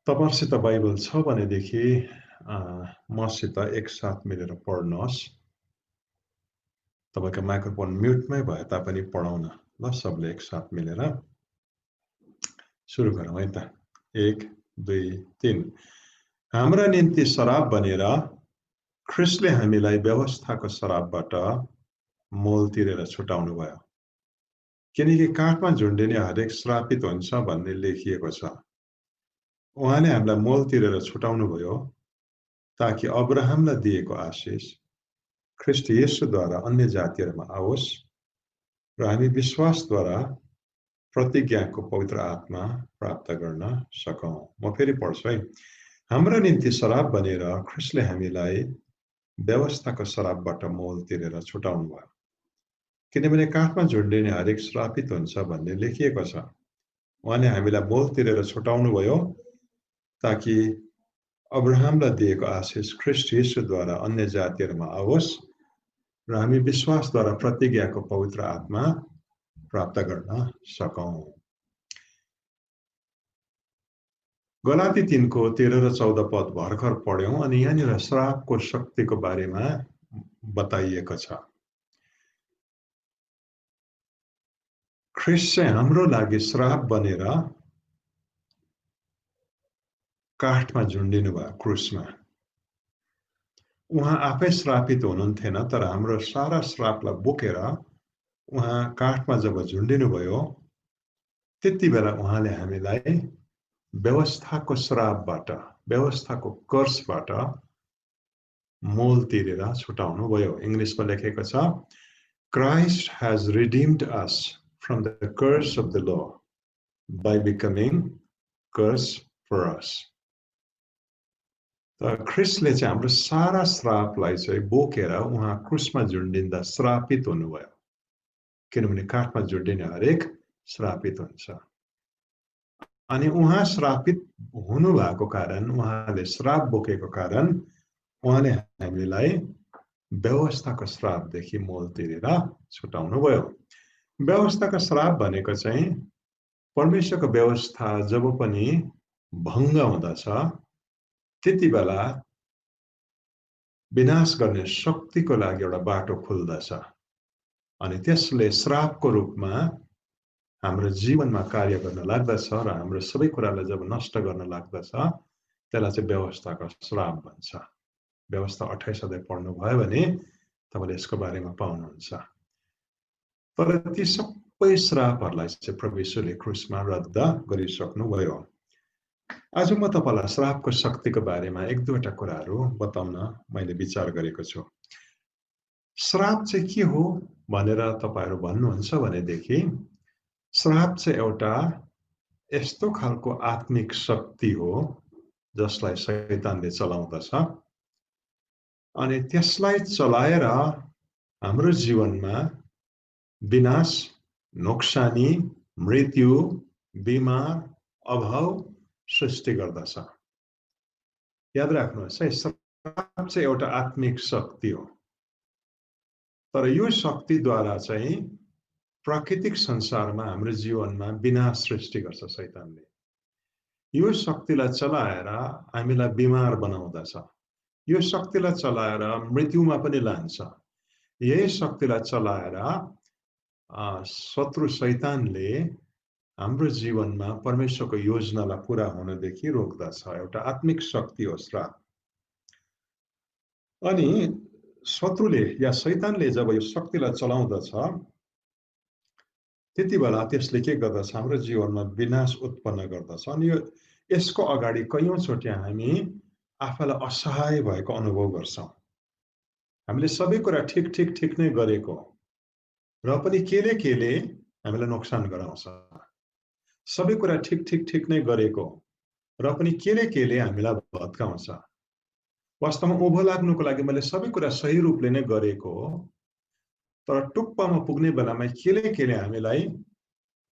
तपाईहरुसित Bible छ भनेदेखि मसित एकसाथ मिलेर पढ्नुहोस्। तपाईको माइक्रोफोन म्युटमै भए तापनि पढौँ न ल सबले एकसाथ मिलेर। सुरु गरौँ है त। 1 2 3 हाम्रा निम्ति शराब बनेर ख्रिस्टले हामीलाई व्यवस्थाको शराबबाट मोल तिरेर छुटाउनु भयो। किनकि काठमा झुन्डिने हरेक श्रापित हुन्छ भन्ने लेखिएको छ। उहाँले हामीलाई मोल तिरेर छुटाउनु भयो ताकि अब्राहमलाई दिएको आशीष ख्रिस्ट येशूद्वारा अन्य जातिहरुमा आओस् र हामी विश्वासद्वारा प्रतिज्ञाको पवित्र आत्मा प्राप्त गर्न सकौं। म फेरि पढ्छु है। हाम्रा निम्ति शराब बनेर ख्रिस्टले हामीलाई व्यवस्थाको शराबबाट मोल तिरेर छुटाउनु भयो। किनभने काठमा झुन्डिने हरेक श्रापित हुन्छ भन्ने लेखिएको छ। उहाँले हामीलाई मोल तिरेर छुटाउनु भयो ताकि अब्राहमलाई दिएको आशीष ख्रिस्ट येशूद्वारा अन्य जातिहरुमा आओस् र हामी विश्वासद्वारा प्रतिज्ञाको पवित्र आत्मा प्राप्त गर्न सकौं। गलाती 3 को 13 र 14 पद भर्खर पढ्यौं अनि यहाँनिर श्रापको शक्तिको बारेमा बताइएको छ। ख्रिस्ट चाहिँ हाम्रो लागि श्राप बनेर काठमा झुन्डिनु भयो क्रुसमा। उहाँ आफै श्रापित हुनुहुन्थेन तर हाम्रो सारा श्रापलाई बोकेर उहाँ काठमा जब झुन्डिनु भयो त्यति बेला उहाँले हामीलाई व्यवस्थाको श्रापबाट व्यवस्थाको कर्सबाट मोल तिरेर छुटाउनु भयो। इंग्लिशमा लेखेको छ Christ has redeemed us from the curse of the law by becoming curse for us. ख्रिस्टले चाहिँ हाम्रो सारा श्रापलाई चाहिँ बोकेर उहाँ क्रुसमा झुन्डिँदा श्रापित हुनुभयो। किनभने काठमा झुन्डिने हरेक श्रापित हुन्छ। अनि उहाँ श्रापित हुनु भएको कारण उहाँले श्राप बोकेको कारण उहाँले हामीलाई व्यवस्थाको श्रापदेखि मोल तिरेर छुटाउनु भयो। व्यवस्थाको श्राप भनेको चाहिँ परमेश्वरको व्यवस्था जब पनि भङ्ग हुँदछ त्यति बेला विनाश गर्ने शक्तिको लागि एउटा बाटो खुल्दछ अनि त्यसले श्रापको रूपमा हाम्रो जीवनमा कार्य गर्न लाग्दछ र हाम्रो सबै कुरालाई जब नष्ट गर्न लाग्दछ त्यसलाई चाहिँ व्यवस्थाको श्राप भन्छ। व्यवस्था 28 अध्याय पढ्नु भयो भने तपाईले यसको बारेमा पाउनुहुन्छ। तर ती सबै श्रापहरूलाई चाहिँ प्रभु येशूले क्रुसमा रद्द गरिसक्नु भयो। आज म तपाईलाई श्रापको शक्तिको बारेमा एक दुईवटा कुराहरू बताउन मैले विचार गरेको छु। श्राप चाहिँ के हो भनेर तपाईहरु भन्नुहुन्छ भनेदेखि श्राप चाहिँ एउटा यस्तो खालको आत्मिक शक्ति हो जसलाई शैतानले चलाउँदछ अनि त्यसलाई चलाएर हाम्रो जीवनमा विनाश, नोक्सानी, मृत्यु, बिमार, अभाव सृष्टि गर्दछ। याद राख्नुहोस् है, श्राप चाहिँ एउटा आत्मिक शक्ति हो। तर यो शक्तिद्वारा चाहिँ प्राकृतिक संसारमा हाम्रो जीवनमा विनाश सृष्टि गर्छ शैतानले। यो शक्तिलाई चलाएर हामीलाई बिमार बनाउँदछ। यो शक्तिलाई चलाएर मृत्युमा पनि लान्छ। यही शक्तिलाई चलाएर शत्रु शैतानले हाम्रो जीवनमा परमेश्वरको योजनालाई पूरा हुनदेखि रोक्दछ। एउटा आत्मिक शक्ति हो श्राप। अनि शत्रुले या शैतानले जब यो शक्तिलाई चलाउँदछ त्यति बेला त्यसले के गर्दछ हाम्रो जीवनमा विनाश उत्पन्न गर्दछ। अनि यसको अगाडि कयौं चोटि हामी आफूलाई असहाय भएको अनुभव गर्छौं। हामीले सबै कुरा ठिक नै गरेको र पनि केले हामीलाई नोक्सान गराउँछ। सबै कुरा ठिक नै गरेको र पनि केले हामीलाई भत्काउँछ। वास्तवमा उभो लाग्नुको लागि मैले सबै कुरा सही रूपले नै गरेको हो तर टुप्पामा पुग्ने बेलामा केले हामीलाई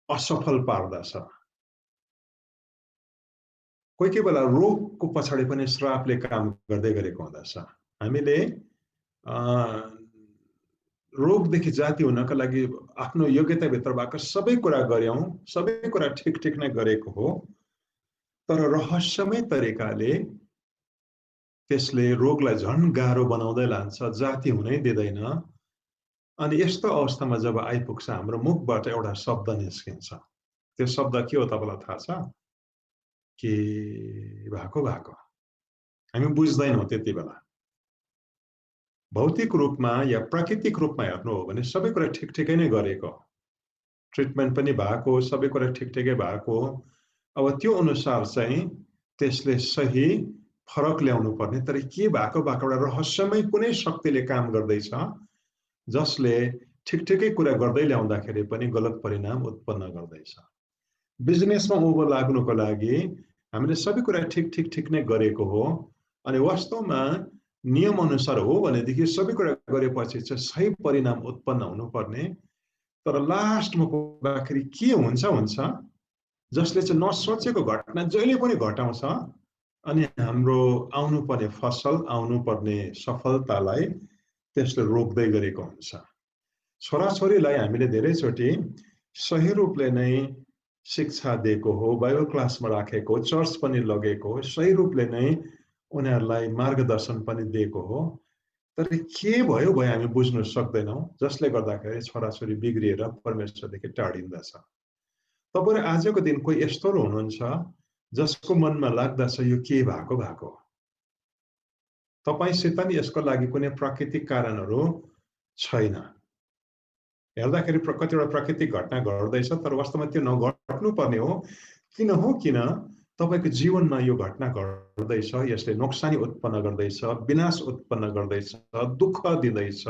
असफल पार्दछ। कोही बेला रोगको पछाडि पनि श्रापले काम गर्दै गरेको हुँदछ। हामीले रोगदेखि जाति हुनका लागि आफ्नो योग्यता भित्र भएको सबै कुरा गर्यौं, सबै कुरा ठिक नै गरेको हो तर रहस्यमय तरिकाले त्यसले रोगलाई झन् गाह्रो बनाउँदै लान्छ, जाति हुनै दिँदैन। अनि यस्तो अवस्थामा जब आइपुग्छ हाम्रो मुखबाट एउटा शब्द निस्किन्छ। त्यो शब्द के हो तपाईँलाई थाहा छ? के भएको भएको हामी बुझ्दैनौँ त्यति बेला। भौतिक रूपमा या प्राकृतिक रूपमा हेर्नु हो भने सबै कुरा ठिकठिकै नै गरेको, ट्रिटमेन्ट पनि भएको, सबै कुरा ठिकठिकै भएको। अब त्यो अनुसार चाहिँ त्यसले सही फरक ल्याउनु पर्ने। तर के भएको एउटा रहस्यमय कुनै शक्तिले काम गर्दैछ जसले ठिकठिकै कुरा गर्दै ल्याउँदाखेरि पनि गलत परिणाम उत्पन्न गर्दैछ। बिजनेसमा उँभो लाग्नुको लागि हामीले सबै कुरा ठिक नै गरेको हो, अनि वास्तवमा नियम अनुसार हो भनेदेखि सबै कुरा गरेपछि चाहिँ सही परिणाम उत्पन्न हुनुपर्ने। तर लास्टमा पुग्दाखेरि के हुन्छ जसले चाहिँ नसोचेको घटना जहिले पनि घटाउँछ अनि हाम्रो आउनुपर्ने फसल, आउनुपर्ने सफलतालाई त्यसले रोक्दै गरेको हुन्छ। छोराछोरीलाई हामीले धेरैचोटि सही रूपले नै शिक्षा दिएको हो, बाइबल क्लासमा राखेको, चर्च पनि लगेको हो, सही रूपले नै उनीहरूलाई मार्गदर्शन पनि दिएको हो। तर के भयो हामी बुझ्न सक्दैनौँ, जसले गर्दाखेरि छोराछोरी बिग्रिएर परमेश्वरदेखि टाढिँदछ। तपाईहरु आजको दिन कोही यस्तो हुनुहुन्छ जसको मनमा लाग्दछ यो के भएको तपाईसित नि यसको लागि कुनै प्राकृतिक कारणहरू छैन। हेर्दाखेरि कतिवटा प्राकृतिक घटना घट्दैछ तर वास्तवमा त्यो नघट्नु पर्ने हो। किन तपाईको जीवनमा यो घटना घट्दैछ, यसले नोक्सानी उत्पन्न गर्दैछ, विनाश उत्पन्न गर्दैछ, दुःख दिँदैछ,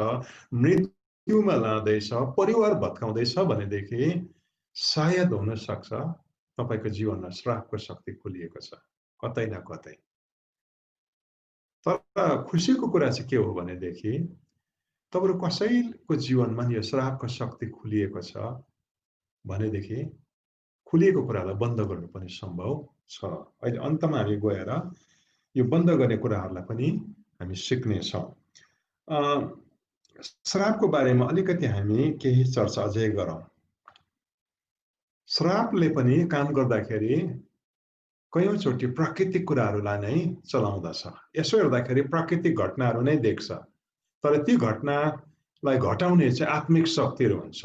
मृत्युमा लाँदैछ, परिवार भत्काउँदैछ भनेदेखि सायद हुन सक्छ तपाईको जीवनमा श्रापको शक्ति खुलिएको छ कतै न कतै। तर खुसीको कुरा चाहिँ के हो भनेदेखि तपाईहरु कसैको जीवनमा यो श्रापको शक्ति खुलिएको छ भनेदेखि खुलिएको कुरालाई बन्द गर्नु पनि सम्भव छ। अहिले अन्तमा हामी गएर यो बन्द गर्ने कुराहरूलाई पनि हामी सिक्ने छौं। श्रापको बारेमा अलिकति हामी केही चर्चा अझै गरौँ। श्रापले पनि काम गर्दाखेरि कयौंचोटि प्राकृतिक कुराहरूलाई नै चलाउँदछ। यसो हेर्दाखेरि प्राकृतिक घटनाहरू नै देख्छ, तर ती घटनालाई घटाउने चाहिँ आत्मिक शक्तिहरू हुन्छ।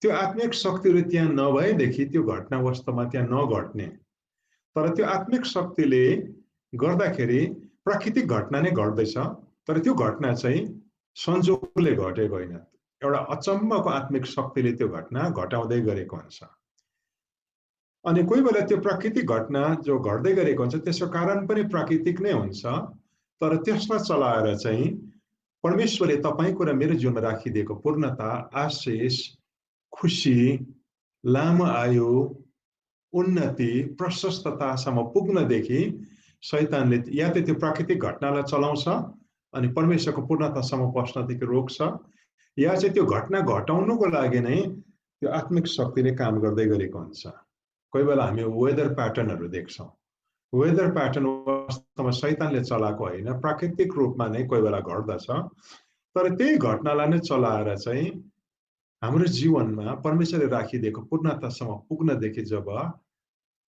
त्यो आत्मिक शक्तिहरू त्यहाँ नभएदेखि त्यो घटना वास्तवमा त्यहाँ नघट्ने। तर त्यो आत्मिक शक्तिले गर्दाखेरि प्राकृतिक घटना नै घट्दैछ, तर त्यो घटना चाहिँ संजोगले घटेको होइन, एउटा अचम्मको आत्मिक शक्तिले त्यो घटना घटाउँदै गरेको हुन्छ। अनि कोही बेला त्यो प्राकृतिक घटना जो घट्दै गरेको हुन्छ त्यसको कारण पनि प्राकृतिक नै हुन्छ, तर त्यसलाई चलाएर चाहिँ परमेश्वरले तपाईको र मेरो जीवनमा राखिदिएको पूर्णता, आशीष, खुशी, लामो आयु, उन्नति, प्रशस्ततासम्म पुग्नदेखि शैतानले या त त्यो प्राकृतिक घटनालाई चलाउँछ अनि परमेश्वरको पूर्णतासम्म पस्नदेखि रोक्छ, या चाहिँ त्यो घटना घटाउनुको लागि नै त्यो आत्मिक शक्तिले काम गर्दै गरेको हुन्छ। कोही बेला हामी वेदर प्याटर्नहरू देख्छौँ। वेदर प्याटर्न वास्तवमा शैतानले चलाएको होइन, प्राकृतिक रूपमा नै कोही बेला घट्दछ। तर त्यही घटनालाई नै चलाएर चाहिँ हाम्रो जीवनमा परमेश्वरले राखिदिएको पूर्णतासम्म पुग्नदेखि जब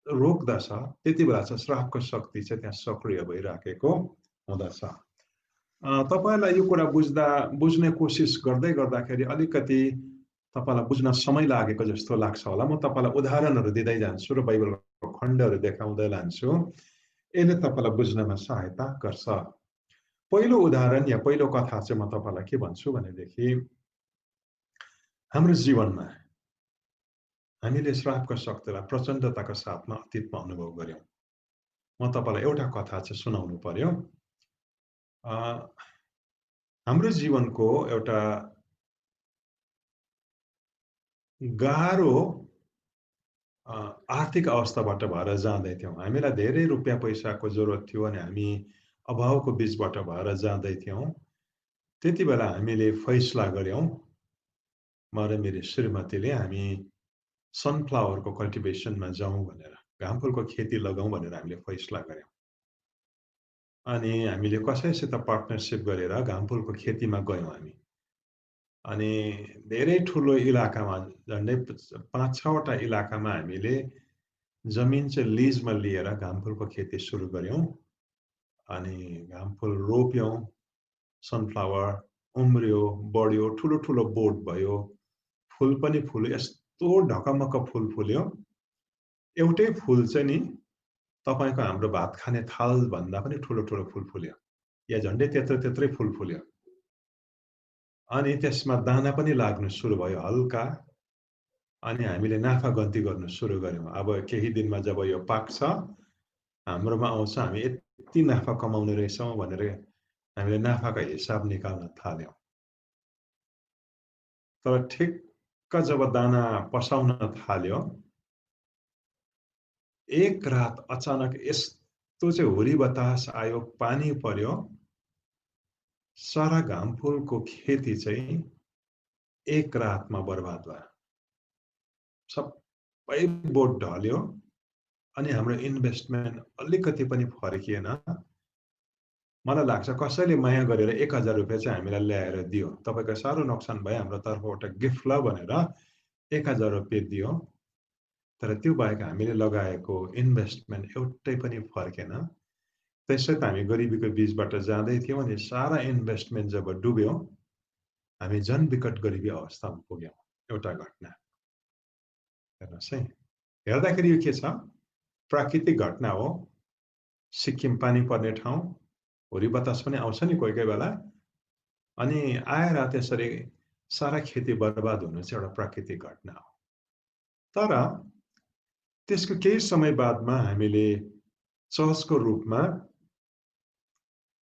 रोक्दछ त्यति बेला चाहिँ श्रापको शक्ति चाहिँ त्यहाँ सक्रिय भइराखेको हुँदछ। तपाईलाई यो कुरा बुझ्ने कोसिस गर्दै गर्दाखेरि अलिकति तपाईलाई बुझ्न समय लागेको जस्तो लाग्छ होला। म तपाईलाई उदाहरणहरू दिँदै जान्छु र बाइबलको खण्डहरू देखाउँदै लान्छु, यसले तपाईलाई बुझ्नमा सहायता गर्छ। पहिलो उदाहरण या पहिलो कथा चाहिँ म तपाईलाई के भन्छु भनेदेखि हाम्रो जीवनमा हामीले श्रापको शक्तिलाई प्रचण्डताको साथमा अतीतमा अनुभव गर्यौं। म तपाईलाई एउटा कथा चाहिँ सुनाउनु पर्यो। हाम्रो जीवनको एउटा गाह्रो आर्थिक अवस्थाबाट भएर जाँदै थियौं। हामीलाई धेरै रुपियाँ पैसाको जरुरत थियो अनि हामी अभावको बीचबाट भएर जाँदै थियौं। त्यति बेला हामीले फैसला गर्यौं, म र मेरो श्रीमतीले हामी सनफ्लावरको कल्टिभेसनमा जाउँ भनेर, घामफुलको खेती लगाउँ भनेर हामीले फैसला गर्यौं। अनि हामीले कसैसित पार्टनरशिप गरेर घामफुलको खेतीमा गयौं हामी। अनि धेरै ठुलो इलाकामा झन्डै 5-6 वटा इलाकामा हामीले जमिन चाहिँ लिजमा लिएर घामफुलको खेती सुरु गऱ्यौँ अनि घामफुल रोप्यौँ सनफ्लावर उम्रियो बढ्यो ठुलो ठुलो बोट भयो फुल पनि फुल्यो यस्तो ढकमक फुल फुल्यो एउटै फुल चाहिँ नि तपाईको हाम्रो भात खाने थाल भन्दा पनि ठुलो ठुलो फुल फुल्यो या झन्डै त्यत्रै फुल फुल्यो अनि त्यसमा दाना पनि लाग्न सुरु भयो हल्का अनि हामीले नाफा गन्ती गर्न सुरु गर्यौं अब केही दिनमा जब यो पाक्छ हाम्रोमा आउँछ हामी यति नाफा कमाउने रहेछौं भनेर हामीले नाफाको हिसाब निकाल्न थाल्यौं तर ठिक्क जब दाना पसाउन थाल्यो एक रात अचानक यस्तो चाहिँ हुरी बतास आयो पानी पर्यो सारा घामफुलको खेती चाहिँ एक रातमा बर्बाद भयो सबै बोट ढल्यो अनि हाम्रो इन्भेस्टमेन्ट अलिकति पनि फर्किएन मलाई लाग्छ कसैले माया गरेर 1000 रुपैयाँ चाहिँ हामीलाई ल्याएर दियो तपाईको सारो नोक्सान भयो हाम्रो तर्फबाट गिफ्ट ल भनेर 1000 रुपैयाँ दियो तर त्यो बाहेक हामीले लगाएको इन्भेस्टमेन्ट एउटै पनि फर्केन त्यसै त हामी गरिबीको बीचबाट जाँदै थियौं अनि सारा इन्भेस्टमेन्ट जब डुब्यो हामी जन विकट गरिबी अवस्थामा पुग्यौं एउटा घटना हेर्नुस् है हेर्दाखेरि यो के छ प्राकृतिक घटना हो सिक्किम पानी पर्ने ठाउँ हुरी बतास पनि आउँछ नि कोही कोही बेला अनि आएर त्यसरी सारा खेती बर्बाद हुनु चाहिँ एउटा प्राकृतिक घटना हो तर त्यसको केही समय बादमा हामीले चर्चको रूपमा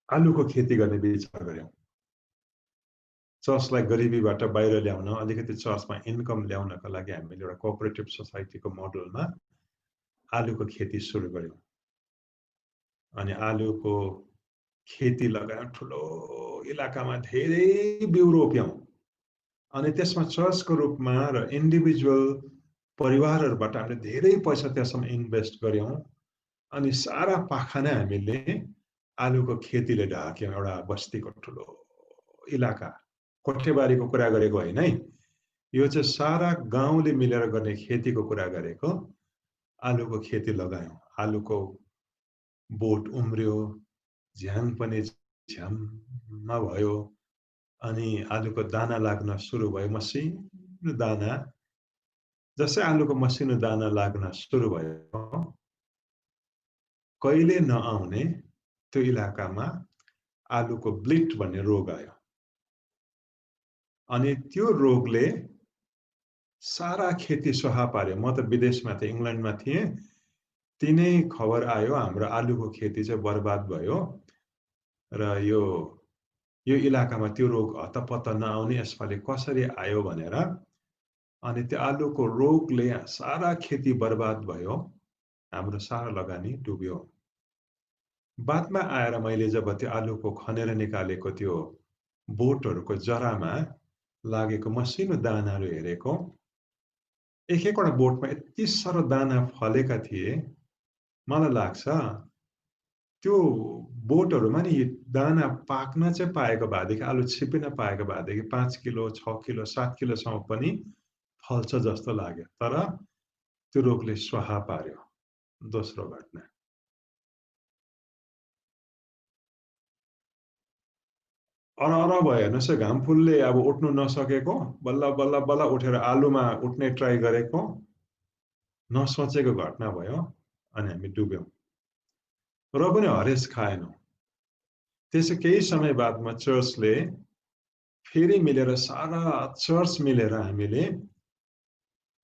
आलुको खेती गर्ने विचार गर्यौं चर्चलाई गरिबीबाट बाहिर ल्याउन अलिकति चर्चमा इन्कम ल्याउनका लागि हामीले एउटा कोअपरेटिभ सोसाइटीको मोडलमा आलुको खेती सुरु गर्यौं अनि आलुको खेती लगायौं ठुलो इलाकामा धेरै बिउ रोप्यौं अनि त्यसमा चर्चको रूपमा र इन्डिभिजुअल परिवारहरुबाट हामीले धेरै पैसा त्यसमा इन्भेस्ट गर्यौं अनि सारा पाखा नै हामीले आलुको खेतीले ढाक्यौं एउटा बस्तीको ठुलो इलाका कोठेबारीको कुरा गरेको हैन है यो चाहिँ सारा गाउँले मिलेर गर्ने खेतीको कुरा गरेको आलुको खेती लगायौं आलुको बोट उम्रियो झ्याङ पनि झ्याम्म भयो अनि आलुको दाना लाग्न सुरु भयो मसिनो दाना जसै आलुको मसिनो दाना लाग्न सुरु भयो कहिले नआउने त्यो इलाकामा आलुको ब्लिट भन्ने रोग आयो अनि त्यो रोगले सारा खेती सुहा पार्यो म त विदेशमा थिएँ इंग्ल्यान्डमा थिएँ तिनै खबर आयो हाम्रो आलुको खेती चाहिँ बर्बाद भयो र यो इलाकामा त्यो रोग हतपत नआउने यसपालि कसरी आयो भनेर अनि त्यो आलुको रोगले सारा खेती बर्बाद भयो हाम्रो सारा लगानी डुब्यो बादमा आएर मैले जब त्यो आलुको खनेर निकालेको त्यो बोटहरुको जरामा लागेको मसिनो दानाहरु हेरेको एक-एकवटा बोटमा यति सारो दाना फलेका थिए मलाई लाग्छ त्यो बोटहरुमा नि दाना पाक्न चाहिँ पाएको भएदेखि आलु छिपिन पाएको भएदेखि 5 किलो 6 किलो 7 किलोसम्म पनि फल्छ जस्तो लाग्यो तर त्यो रोगले स्वाहा पार्यो दोस्रो घटना अर भयो हेर्नुस् घामफुलले अब उठ्नु नसकेको बल्ल बल्ल बल्ल उठेर आलुमा उठ्ने ट्राई गरेको नसोचेको घटना भयो अनि हामी डुब्यौं र पनि हरेस खाएनौं त्यसै केही समय बादमा चर्चले फेरि मिलेर सारा चर्च मिलेर हामीले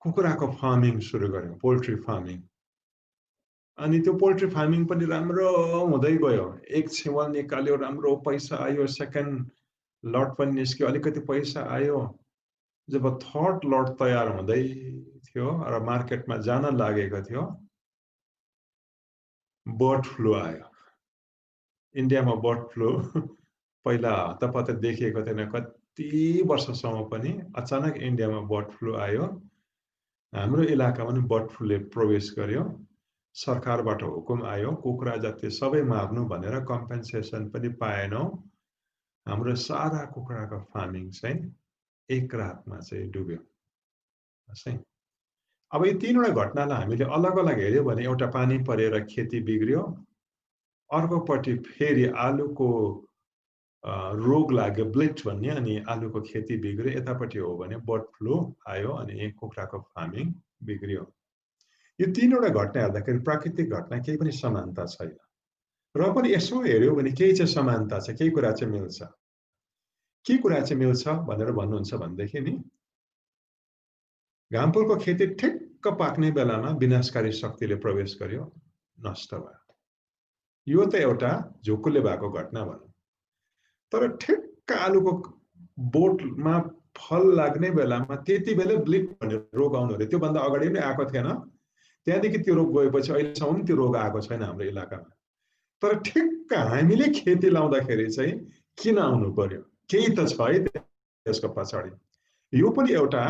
कुखुराको फार्मिङ सुरु गर्यौं पोल्ट्री फार्मिङ अनि त्यो पोल्ट्री फार्मिङ पनि राम्रो हुँदै गयो एक छेवा निकाल्यो राम्रो पैसा आयो सेकेन्ड लट पनि निस्क्यो अलिकति पैसा आयो जब थर्ड लट तयार हुँदै थियो र मार्केटमा जान लागेको थियो बर्ड फ्लू आयो इन्डियामा बर्ड फ्लू पहिला हतपत देखिएको थिएन कति वर्षसम्म पनि अचानक इन्डियामा बर्ड फ्लू आयो हाम्रो इलाकामा पनि बर्ड फ्लूले प्रवेश गर्यो सरकारबाट हुकुम आयो कुखुरा जति सबै मार्नु भनेर कम्पेन्सेसन पनि पाएनौं हाम्रो सारा कुखुराको फार्मिङ चाहिँ एक रातमा चाहिँ डुब्यो अब यो तीनवटा घटनालाई हामीले अलग अलग हेऱ्यो भने एउटा पानी परेर खेती बिग्रियो, अर्कोपट्टि फेरि आलुको रोग लाग्यो ब्लिट भन्ने, अनि आलुको खेती बिग्रियो। यतापट्टि हो भने बर्ड फ्लू आयो अनि कुखुराको फार्मिङ बिग्रियो। यो तीनवटा घटना हेर्दाखेरि प्राकृतिक घटना केही पनि समानता छैन, र पनि यसो हेऱ्यो भने केही चाहिँ समानता छ, केही कुरा चाहिँ मिल्छ। के कुरा चाहिँ मिल्छ भनेर भन्नुहुन्छ भनेदेखि नि, घामफुलको खेती ठिक्क पाक्ने बेलामा विनाशकारी शक्तिले प्रवेश गर्यो, नष्ट भयो। यो त एउटा झुक्कुले भएको घटना भनौँ। तर ठिक्क आलुको बोटमा फल लाग्ने बेलामा त्यति बेलै ब्लिट भन्ने रोग आउनु अरे, त्योभन्दा अगाडि नै आएको थिएन। त्यहाँदेखि त्यो रोग गएपछि अहिलेसम्म त्यो रोग आएको छैन हाम्रो इलाकामा। तर ठिक्क हामीले खेती लाउँदाखेरि चाहिँ किन आउनु पर्यो? केही त छ है त्यसको पछाडि। यो पनि एउटा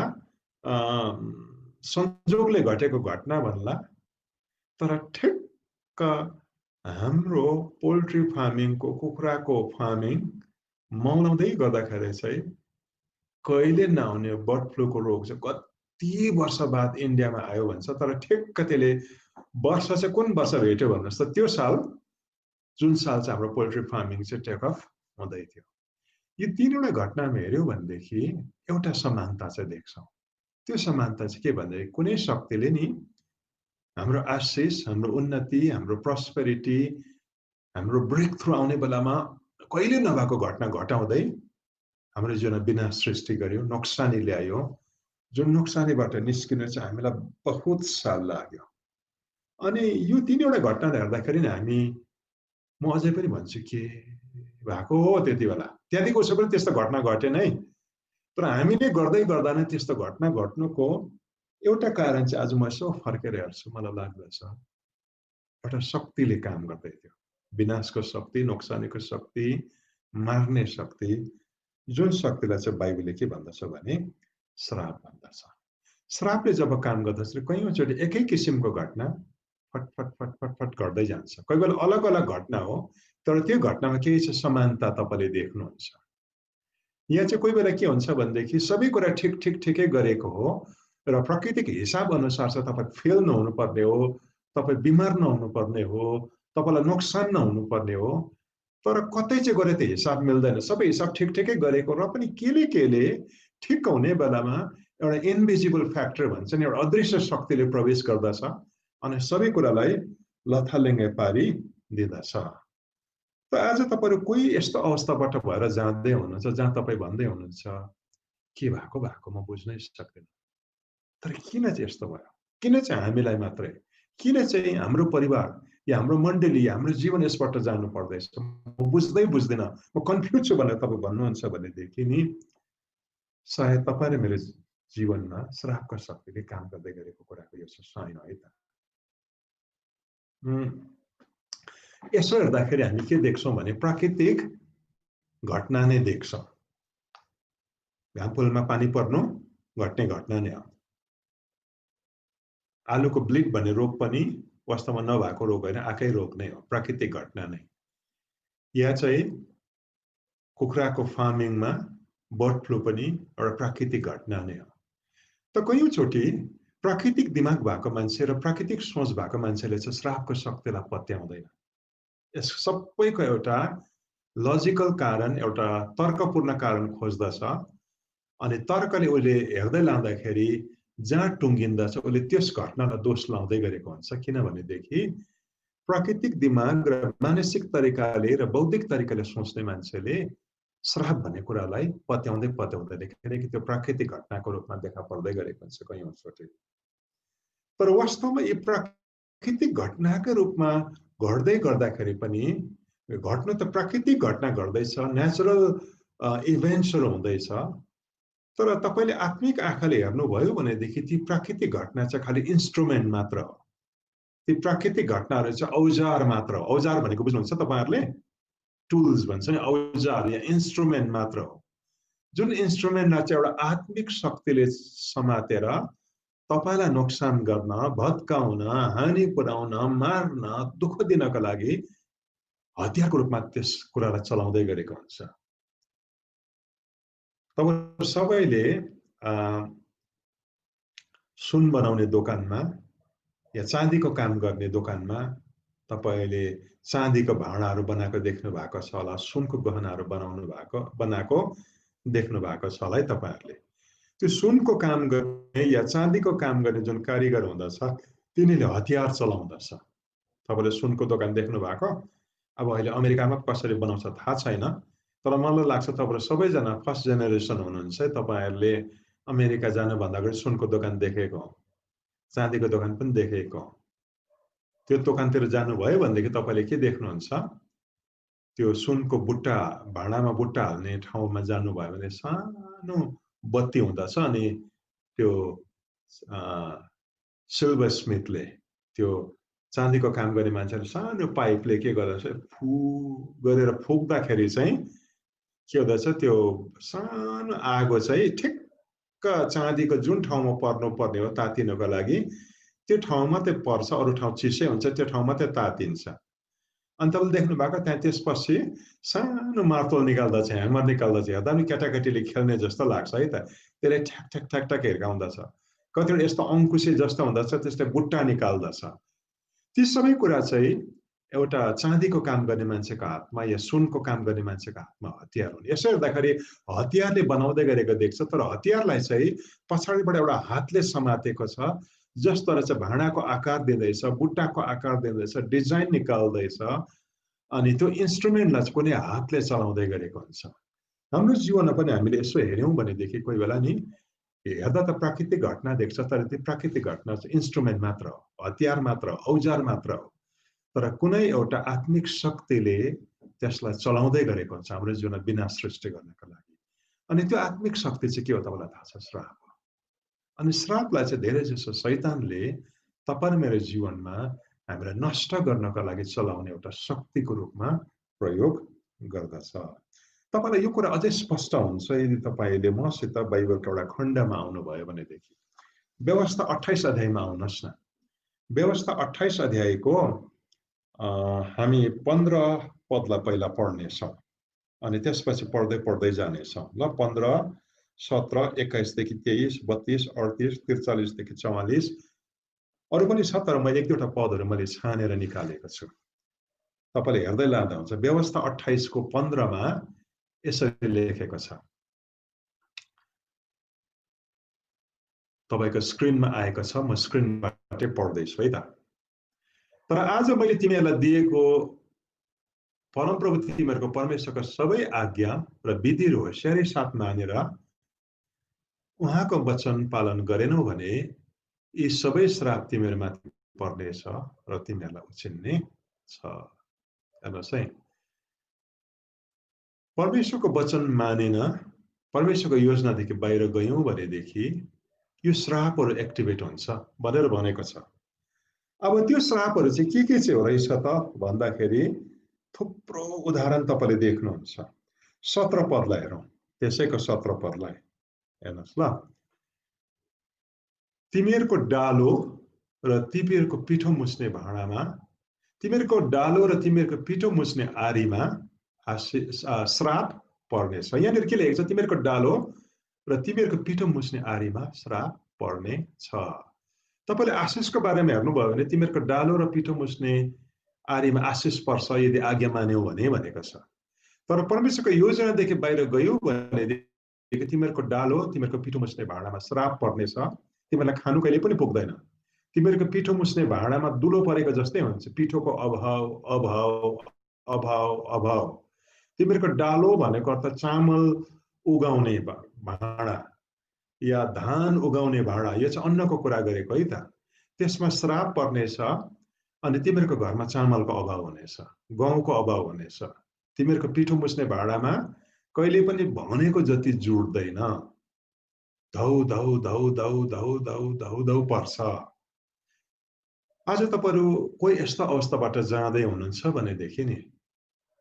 संजोगले घटेको घटना भन्ला। तर ठिक्क हाम्रो पोल्ट्री फार्मिङको, कुखुराको फार्मिङ मौलाउँदै गर्दाखेरि चाहिँ कहिले नआउने बर्ड फ्लूको रोग चाहिँ कति वर्ष बाद इन्डियामा आयो भन्छ। तर ठिक्क त्यसले वर्ष चाहिँ कुन वर्ष भेट्यो भन्नुहोस् त? त्यो साल, जुन साल चाहिँ हाम्रो पोल्ट्री फार्मिङ चाहिँ टेक अफ हुँदै थियो। यो तीनवटा घटनामा हेऱ्यौँ भनेदेखि एउटा समानता चाहिँ देख्छौँ। त्यो समानता चाहिँ के भन्दाखेरि कुनै शक्तिले नि हाम्रो आशिष, हाम्रो उन्नति, हाम्रो प्रस्पेरिटी, हाम्रो ब्रेक थ्रु आउने बेलामा कहिले नभएको घटना घटाउँदै हाम्रो जीवनमा विनाश सृष्टि गर्यो, नोक्सानी ल्यायो। जुन नोक्सानीबाट निस्किन चाहिँ हामीलाई बहुत साल लाग्यो। अनि यो तीनवटा घटना हेर्दाखेरि हामी, म अझै पनि भन्छु के भएको हो त्यति बेला। त्यहाँदेखि उसो पनि त्यस्तो घटना घटेन है। तर हामीले गर्दै गर्दा नै त्यस्तो घटना घट्नुको एउटा कारण चाहिँ आज म यसो फर्केर हेर्छु, मलाई लाग्दछ एउटा शक्तिले काम गर्दै थियो। विनाशको शक्ति, नोक्सानीको शक्ति, मार्ने शक्ति, जुन शक्तिलाई चाहिँ बाइबलले के भन्दछ भने श्राप भन्दछ। श्रापले जब काम गर्दछ कयौँचोटि एकै किसिमको घटना फट फट फट फट फट गर्दै जान्छ। कोही बेला अलग अलग घटना हो, तर त्यो घटनामा केही चाहिँ समानता तपाईँले देख्नुहुन्छ। यहाँ चाहिँ कोही बेला के हुन्छ भनेदेखि सबै कुरा ठिक ठिक ठिकै गरेको हो, र प्राकृतिक हिसाब अनुसार चाहिँ तपाईँ फेल नहुनु पर्ने हो, तपाईँ बिमार नहुनु पर्ने हो, तपाईँलाई नोक्सान नहुनु पर्ने हो। तर कतै चाहिँ गरे त हिसाब मिल्दैन। सबै हिसाब ठिक ठिकै गरेको, र पनि केले ठिक हुने बेलामा एउटा इन्भिजिबल फ्याक्टर भन्छ नि, एउटा अदृश्य शक्तिले प्रवेश गर्दछ अनि सबै कुरालाई लथालिङ्गै पारी दिँदछ। त आज तपाईँहरू कोही यस्तो अवस्थाबाट भएर जाँदै हुनुहुन्छ जहाँ तपाईँ भन्दै हुनुहुन्छ के भएको म बुझ्नै सक्दिनँ। तर किन चाहिँ यस्तो भयो? किन चाहिँ हामीलाई मात्रै? किन चाहिँ हाम्रो परिवार या हाम्रो मण्डली, हाम्रो जीवन यसबाट जानु पर्दैछ? म बुझ्दिनँ, म कन्फ्युज छु भनेर तपाईँ भन्नुहुन्छ भनेदेखि नि सायद तपाईँ र मेरो जीवनमा श्रापको शक्तिले काम गर्दै गरेको कुराको यो साइन है त। यसो हेर्दाखेरि हामी के देख्छौँ भने प्राकृतिक घटना नै देख्छौँ। घामफुलमा पानी पर्नु घट्ने घटना नै हो। आलुको ब्लिट भन्ने रोग पनि वास्तवमा नभएको रोग होइन, आएकै रोग नै हो, प्राकृतिक घटना नै। या चाहिँ कुखुराको फार्मिङमा बर्ड फ्लू पनि एउटा प्राकृतिक घटना नै हो। त कयौँचोटि प्राकृतिक दिमाग भएको मान्छे र प्राकृतिक सोच भएको मान्छेले चाहिँ श्रापको शक्तिलाई पत्याउँदैन। यस सबैको एउटा लजिकल कारण, एउटा तर्कपूर्ण कारण खोज्दछ, अनि तर्कले उसले हेर्दै लाँदाखेरि जहाँ टुङ्गिन्दछ उसले त्यस घटनालाई दोष लाउँदै गरेको हुन्छ। किनभनेदेखि प्राकृतिक दिमाग र मानसिक तरिकाले र बौद्धिक तरिकाले सोच्ने मान्छेले श्राप भन्ने कुरालाई पत्याउँदैन, किनकि त्यो प्राकृतिक घटनाको रूपमा देखा पर्दै गरेको हुन्छ कयौँचोटि। तर वास्तवमा यो प्राकृतिक घटनाको रूपमा घट्दै गर्दाखेरि पनि, घट्नु त प्राकृतिक घटना घट्दैछ, नेचुरल इभेन्ट्सहरू हुँदैछ। तर तपाईँले आत्मिक आँखाले हेर्नुभयो भनेदेखि ती प्राकृतिक घटना चाहिँ खालि इन्स्ट्रुमेन्ट मात्र हो। ती प्राकृतिक घटनाहरू चाहिँ औजार मात्र हो। औजार भनेको बुझ्नुहुन्छ तपाईँहरूले? टुल्स भन्छ नि, औजार या इन्स्ट्रुमेन्ट मात्र हो। जुन इन्स्ट्रुमेन्टलाई चाहिँ एउटा आत्मिक शक्तिले समातेर तपाईँलाई नोक्सान गर्न, भत्काउन, हानि पुर्याउन, मार्न, दुःख दिनका लागि हतियारको रूपमा त्यस कुरालाई चलाउँदै गरेको हुन्छ। तपाईँ सबैले सुन बनाउने दोकानमा या चाँदीको काम गर्ने दोकानमा तपाईले चाँदीको भाँडाहरू बनाएको देख्नु भएको छ होला, सुनको गहनाहरू बनाएको देख्नु भएको छ होला है तपाईहरुले। त्यो सुनको काम गर्ने या चाँदीको काम गर्ने जुन कारिगर हुँदछ तिनीले हतियार चलाउँदछ। तपाईले सुनको दोकान देख्नु भएको? अब अहिले अमेरिकामा कसरी बनाउँछ थाहा छैन, तर मलाई लाग्छ तपाईहरु सबैजना फर्स्ट जेनेरेसन हुनुहुन्छ है, तपाईहरुले अमेरिका जानुभन्दा अगाडि सुनको दोकान देखेको हो, चाँदीको दोकान पनि देखेको हो। त्यो दोकानतिर जानुभयो भनेदेखि तपाईले के देख्नुहुन्छ? त्यो सुनको बुट्टा, भाँडामा बुट्टा हाल्ने ठाउँमा जानुभयो भने सानो बत्ती हुँदछ अनि त्यो सिल्भर स्मिथले, त्यो चाँदीको काम गर्ने मान्छेले सानो पाइपले के गर्दछ, फु गरेर फुक्दाखेरि चाहिँ के हुँदछ, त्यो सानो आगो चाहिँ ठिक्क चाँदीको जुन ठाउँमा पर्नुपर्ने हो तातिनको लागि त्यो ठाउँ मात्रै पर्छ, अरू ठाउँ चिसै हुन्छ, त्यो ठाउँ मात्रै तातिन्छ। अनि तपाईले देख्नु भएको त्यहाँ त्यसपछि सानो मार्तोल निकाल्दछ, ह्यामर निकाल्दछ, हेर्दा पनि केटाकेटीले खेल्ने जस्तो लाग्छ है त। त्यसले ठ्याक ठ्याक ठ्याक ठ्याक हिर्काउँदछ, कतिवटा यस्तो अंकुशी जस्तो हुँदछ, त्यसले बुट्टा निकाल्दछ। ती सबै कुरा चाहिँ एउटा चाँदीको काम गर्ने मान्छेको हातमा या सुनको काम गर्ने मान्छेको हातमा हतियार हुन्। यसो हेर्दाखेरि हतियारले बनाउँदै गरेको देख्छ, तर हतियारलाई चाहिँ पछाडिबाट एउटा हातले समातेको छ, जसद्वारा चाहिँ भाँडाको आकार दिँदैछ, बुट्टाको आकार दिँदैछ, डिजाइन निकाल्दैछ, अनि त्यो इन्स्ट्रुमेन्टलाई चाहिँ कुनै हातले चलाउँदै गरेको हुन्छ। हाम्रो जीवनमा पनि हामीले यसो हेर्यौं भनेदेखि कोही बेला नि हेर्दा त प्राकृतिक घटना देख्छ, तर त्यो प्राकृतिक घटना चाहिँ इन्स्ट्रुमेन्ट मात्र हो, हतियार मात्र हो, औजार मात्र हो। तर कुनै एउटा आत्मिक शक्तिले त्यसलाई चलाउँदै गरेको हुन्छ हाम्रो जीवनमा विनाश सृष्टि गर्नका लागि। अनि त्यो आत्मिक शक्ति चाहिँ के हो तपाईँलाई थाहा छ? श्राप हो। अनि श्रापलाई चाहिँ धेरै जसो शैतानले तपाईं मेरो जीवनमा हामीलाई नष्ट गर्नका लागि चलाउने एउटा शक्तिको रूपमा प्रयोग गर्दछ। तपाईलाई यो कुरा अझै स्पष्ट हुन्छ यदि तपाईले मसित बाइबलको एउटा खण्डमा आउनुभयो भनेदेखि। व्यवस्था 28 अध्यायमा आउनुहोस् न। व्यवस्था 28 अध्यायको हामी 15 पदलाई पहिला पढ्नेछौँ अनि त्यसपछि पढ्दै पढ्दै जानेछौँ ल। 15, 17, 21 देखि 23, 32, 38, 43 देखि 44 अरु पनि छ, तर मैले एक दुईवटा पदहरू मैले छानेर निकालेको छु। तपाईले हेर्दै लाँदा हुन्छ। व्यवस्था 28 को 15 मा यसरी लेखेको छ। तपाईको स्क्रिनमा आएको छ, म स्क्रिनबाटै पढ्दैछु है त। तर आज मैले तिमीहरूलाई दिएको परमप्रभु तिमीहरूको परमेश्वरको सबै आज्ञा र विधिहरू होशियारी साथ मानेर उहाँको वचन पालन गरेनौ भने यी सबै श्राप तिमीहरूमाथि पर्नेछ र तिमीहरूलाई उछिन्ने छ। हेर्नुहोस् है, परमेश्वरको वचन मानेन, परमेश्वरको योजनादेखि बाहिर गयौं भनेदेखि यो श्रापहरू एक्टिभेट हुन्छ भनेर भनेको छ। अब त्यो श्रापहरू चाहिँ के चाहिँ हो रहेछ त भन्दाखेरि थुप्रो उदाहरण तपाईले देख्नुहुन्छ। 17 पदलाई हेरौं, त्यसैको 17 पदलाई हेर्नुहोस् ल। तिमीहरूको डालो र तिमीहरूको पिठो मुछ्ने भाँडामा, तिमीहरूको डालो र तिमीहरूको पिठो मुछ्ने आरीमा श्राप पर्नेछ। यहाँनिर के लेखेको छ? तिमीहरूको डालो र तिमीहरूको पिठो मुछ्ने आरीमा श्राप पर्ने छ। तपाईले आशिषको बारेमा हेर्नुभयो भने तिमीहरूको डालो र पिठो मुछ्ने आरीमा आशिष पर्छ यदि आज्ञा मान्यौ भने भनेको छ। तर परमेश्वरको योजनादेखि बाहिर गयौ भनेदेखि तिमीहरूको डालो, तिमीहरूको पिठो मुछ्ने भाँडामा श्राप पर्नेछ। तिमीहरूलाई खानु कहिले पनि पुग्दैन। तिमीहरूको पिठो मुछ्ने भाँडामा दुलो परेको जस्तै हुन्छ, पिठोको अभाव अभाव अभाव अभाव। तिमीहरूको डालो भनेको अर्थ चामल उगाउने भाँडा या धान उगाउने भाँडा, यो चाहिँ अन्नको कुरा गरेको है त। त्यसमा श्राप पर्नेछ अनि तिमीहरूको घरमा चामलको अभाव हुनेछ, गहुँको अभाव हुनेछ। तिमीहरूको पिठो मुछ्ने भाँडामा कहिले पनि भनेको जति जुट्दैन, धौ धौ धौ धौ धौ धौ धौ धौ पर्छ। आज तपाईहरु कोही यस्तो अवस्थाबाट जाँदै हुनुहुन्छ भनेदेखि नि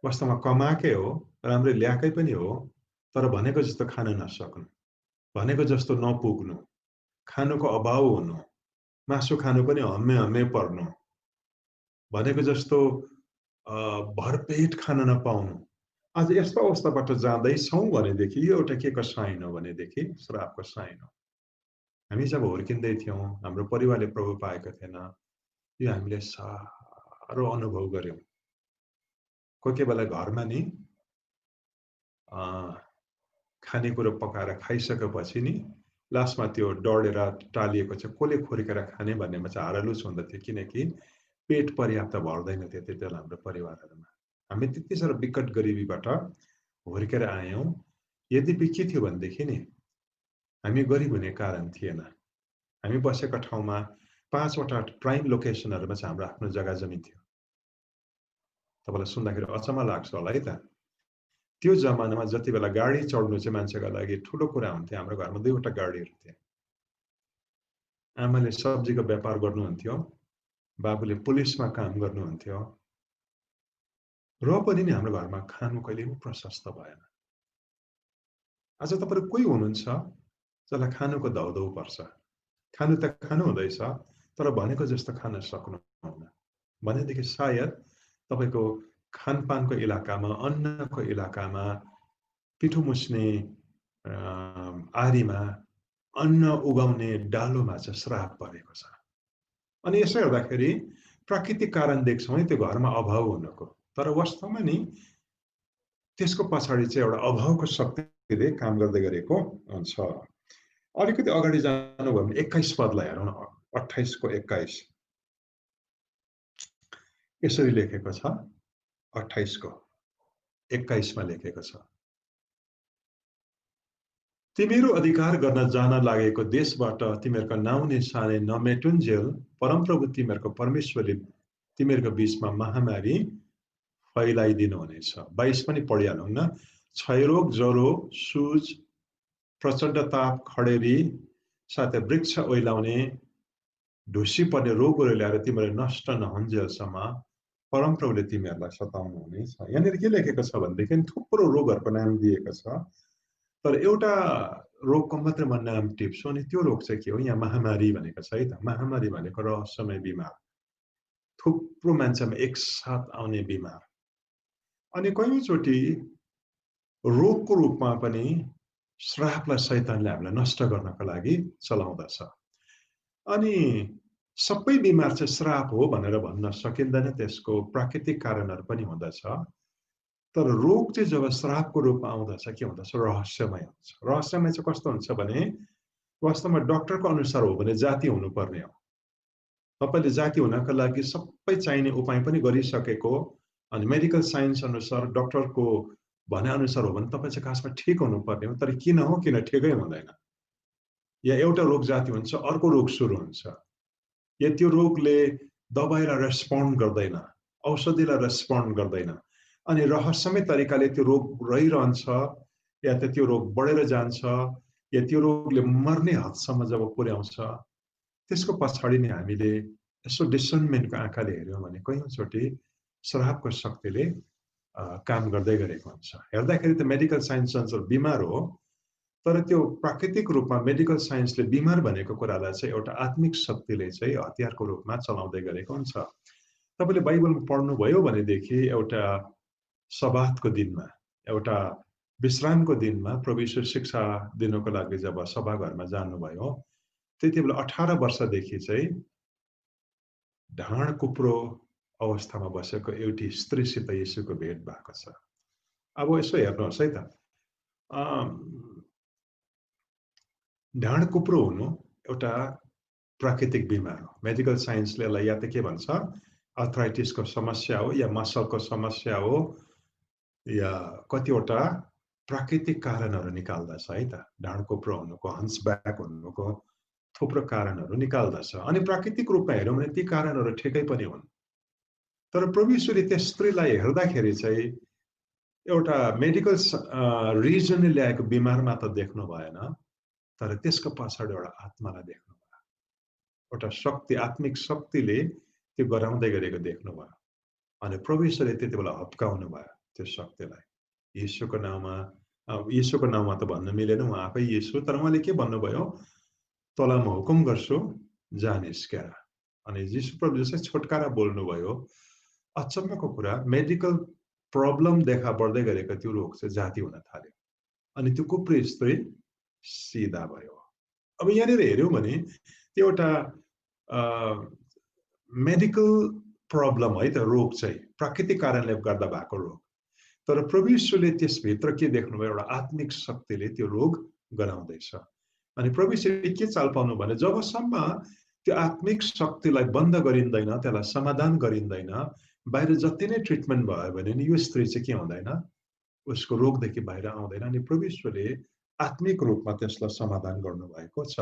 वास्तवमा कमाकै हो, राम्रै ल्याएकै पनि हो, तर भनेको जस्तो खान नसक्नु, भनेको जस्तो नपुग्नु, खानुको अभाव हुनु, मासु खानु पनि हम्मे हम्मे पर्नु, भनेको जस्तो भरपेट खान नपाउनु। आज यस्तो अवस्थाबाट जाँदैछौँ भनेदेखि यो एउटा के को साइन हो भनेदेखि श्रापको साइन हो। हामी जब हुर्किँदै थियौँ, हाम्रो परिवारले प्रभु पाएको थिएन, यो हामीले साह्रो अनुभव गर्यौँ। कोही बेला घरमा नि खानेकुरो पकाएर खाइसकेपछि नि लास्टमा त्यो डढेर टालिएको चाहिँ कसले खोरिकेर खाने भन्नेमा चाहिँ हारालुस हुँदथ्यो, किनकि पेट पर्याप्त भर्दैन थियो त्यति बेला हाम्रो परिवारहरूमा। हामी त्यति साह्रो विकट गरिबीबाट हुर्केर आयौँ। यद्यपि के थियो भनेदेखि नि हामी गरिब हुने कारण थिएन। हामी बसेका ठाउँमा 5 वटा प्राइम लोकेसनहरूमा चाहिँ हाम्रो आफ्नो जग्गा जमिन थियो। तपाईँलाई सुन्दाखेरि अचम्म लाग्छ होला है त। त्यो जमानामा जति बेला गाडी चढ्नु चाहिँ मान्छेको लागि ठुलो कुरा हुन्थ्यो। हाम्रो घरमा 2 वटा गाडीहरू थिए। आमाले सब्जीको व्यापार गर्नुहुन्थ्यो, बाबुले पुलिसमा काम गर्नुहुन्थ्यो। र पनि नि हाम्रो घरमा खानु कहिले पनि प्रशस्त भएन। आज तपाईहरु कोही हुनुहुन्छ जसलाई खानुको धौधौ पर्छ। खानु त खानु हुँदैछ, तर भनेको जस्तो खान सक्नुहुन्न। भनेदेखि सायद तपाईको खानपानको इलाकामा, अन्नको इलाकामा, पिठो मुस्ने आरीमा अन्न उगाउने डालोमा चाहिँ श्राप परेको छ। अनि यसो हेर्दाखेरि प्राकृतिक कारण देख्छौँ है त्यो घरमा अभाव हुनको। तर वास्तवमा नि त्यसको पछाडि चाहिँ एउटा अभावको शक्तिले काम गर्दै गरेको हुन्छ। अलिकति अगाडि जानुभयो भने 21 पदलाई हेरौँ न, 28 को 21 यसरी लेखेको छ। 28 को 21 मा लेखेको छ, तिमीहरू अधिकार गर्न जान लागेको देशबाट तिमीहरूका नाउँ निशाने नमेटुन्जेल परमप्रभु तिमीहरूको परमेश्वरले तिमीहरूको बीचमा महामारी फैलाइदिनु हुनेछ। 22 पनि पढिहालौँ न। क्षयरोग, ज्वरो, सुज, प्रचण्ड ताप, खडेरी, साथै वृक्ष ओइलाउने, ढुसी पर्ने रोगहरू ल्याएर तिमीहरू नष्ट नहुन्जेलसम्म परमप्रभुले तिमीहरूलाई सताउनु हुनेछ। यहाँनिर के लेखेको छ भनेदेखि थुप्रो रोगहरूको नाम दिएको छ, तर एउटा रोगको मात्र म नाम टिप्छु। अनि त्यो रोग चाहिँ के हो? यहाँ महामारी भनेको छ है त। महामारी भनेको रहस्यमय बिमार, थुप्रो मान्छेमा एकसाथ आउने बिमार। अनि कयौँचोटि रोगको रूपमा पनि श्रापलाई शैतानले हामीलाई नष्ट गर्नको लागि चलाउँदछ। अनि सबै बिमार चाहिँ श्राप हो भनेर भन्न सकिँदैन, त्यसको प्राकृतिक कारणहरू पनि हुँदछ। तर रोग चाहिँ जब श्रापको रूपमा आउँदछ के हुँदछ? रहस्यमय हुन्छ। रहस्यमय चाहिँ कस्तो हुन्छ भने वास्तवमा डाक्टरको अनुसार हो भने जाति हुनुपर्ने हो। तपाईले जाति हुनका लागि सबै चाहिने उपाय पनि गरिसकेको, अनि मेडिकल साइन्स अनुसार डाक्टरको भने अनुसार हो भने तपाईँ चाहिँ खासमा ठिक हुनुपर्ने हो। तर किन हो, किन ठिकै हुँदैन? या एउटा रोग जाति हुन्छ, अर्को रोग सुरु हुन्छ। या त्यो रोगले दबाईलाई रेस्पोन्ड गर्दैन, औषधिलाई रेस्पोन्ड गर्दैन, अनि रहस्यमय तरिकाले त्यो रोग रहिरहन्छ, या त त्यो रोग बढेर जान्छ, या त्यो रोगले मर्ने हदसम्म जब पुर्याउँछ, त्यसको पछाडि नै हामीले यसो डिसर्नमेन्टको आँखाले हेर्यौँ भने कयौँचोटि श्रापको शक्तिले काम गर्दै गरेको हुन्छ। हेर्दाखेरि त मेडिकल साइन्स अनुसार बिमार हो, तर त्यो प्राकृतिक रूपमा मेडिकल साइन्सले बिमार भनेको कुरालाई चाहिँ एउटा आत्मिक शक्तिले चाहिँ हतियारको रूपमा चलाउँदै गरेको हुन्छ। तपाईँले बाइबलमा पढ्नुभयो भनेदेखि एउटा सबातको दिनमा, एउटा विश्रामको दिनमा प्रभु यीशु शिक्षा दिनको लागि जब सभाघरमा जानुभयो, त्यति बेला 18 वर्षदेखि चाहिँ ढाड कुप्रो अवस्थामा बसेको एउटी स्त्रीसित यीशुको भेट भएको छ। अब यसो हेर्नुहोस् है त, ढाड कुप्रो हुनु एउटा प्राकृतिक बिमार हो। मेडिकल साइन्सले यसलाई या त के भन्छ, आर्थराइटिसको समस्या हो, या मसलको समस्या हो, या कतिवटा प्राकृतिक कारणहरू निकाल्दछ है त। ढाड कुप्रो हुनुको, हन्सब्याक हुनुको थुप्रो कारणहरू निकाल्दछ। अनि प्राकृतिक रूपमा हेर्यौँ भने ती कारणहरू ठिकै पनि हुन्। तर प्रभु यीशुले त्यस स्त्रीलाई हेर्दाखेरि चाहिँ एउटा मेडिकल रिजनले ल्याएको बिमारमा त देख्नु भएन, तर त्यसको पछाडि एउटा आत्मालाई देख्नुभयो, एउटा शक्ति, आत्मिक शक्तिले त्यो गराउँदै गरेको देख्नुभयो। अनि प्रभु यीशुले त्यति बेला हप्काउनु भयो त्यो शक्तिलाई। यीशुको नाउँमा त भन्न मिलेन, उहाँ आफै यीशु, तर उहाँले के भन्नुभयो? तँलाई म हुकुम गर्छु, जा निस्केर। अनि यीशु प्रभुले चाहिँ छुटकारा बोल्नुभयो। अचम्मको कुरा, मेडिकल प्रब्लम देखा पर्दै गरेको त्यो रोग चाहिँ जाती हुन थाल्यो। अनि त्यो कुप्री स्त्री सिधा भयो। अब यहाँनिर हेऱ्यौँ भने त्यो एउटा मेडिकल प्रब्लम है त, रोग चाहिँ प्राकृतिक कारणले गर्दा भएको रोग। तर प्रभु यीशुले त्यसभित्र के देख्नुभयो, एउटा आत्मिक शक्तिले त्यो रोग गराउँदैछ। अनि प्रभु यीशुले के चाल पाउनु भने जबसम्म त्यो आत्मिक शक्तिलाई बन्द गरिँदैन, त्यसलाई समाधान गरिँदैन, बाहिर जति नै ट्रिटमेन्ट भयो भने नि यो स्त्री चाहिँ के हुँदैन, उसको रोगदेखि बाहिर आउँदैन। अनि प्रभु यीशुले आत्मिक रूपमा त्यसलाई समाधान गर्नुभएको छ।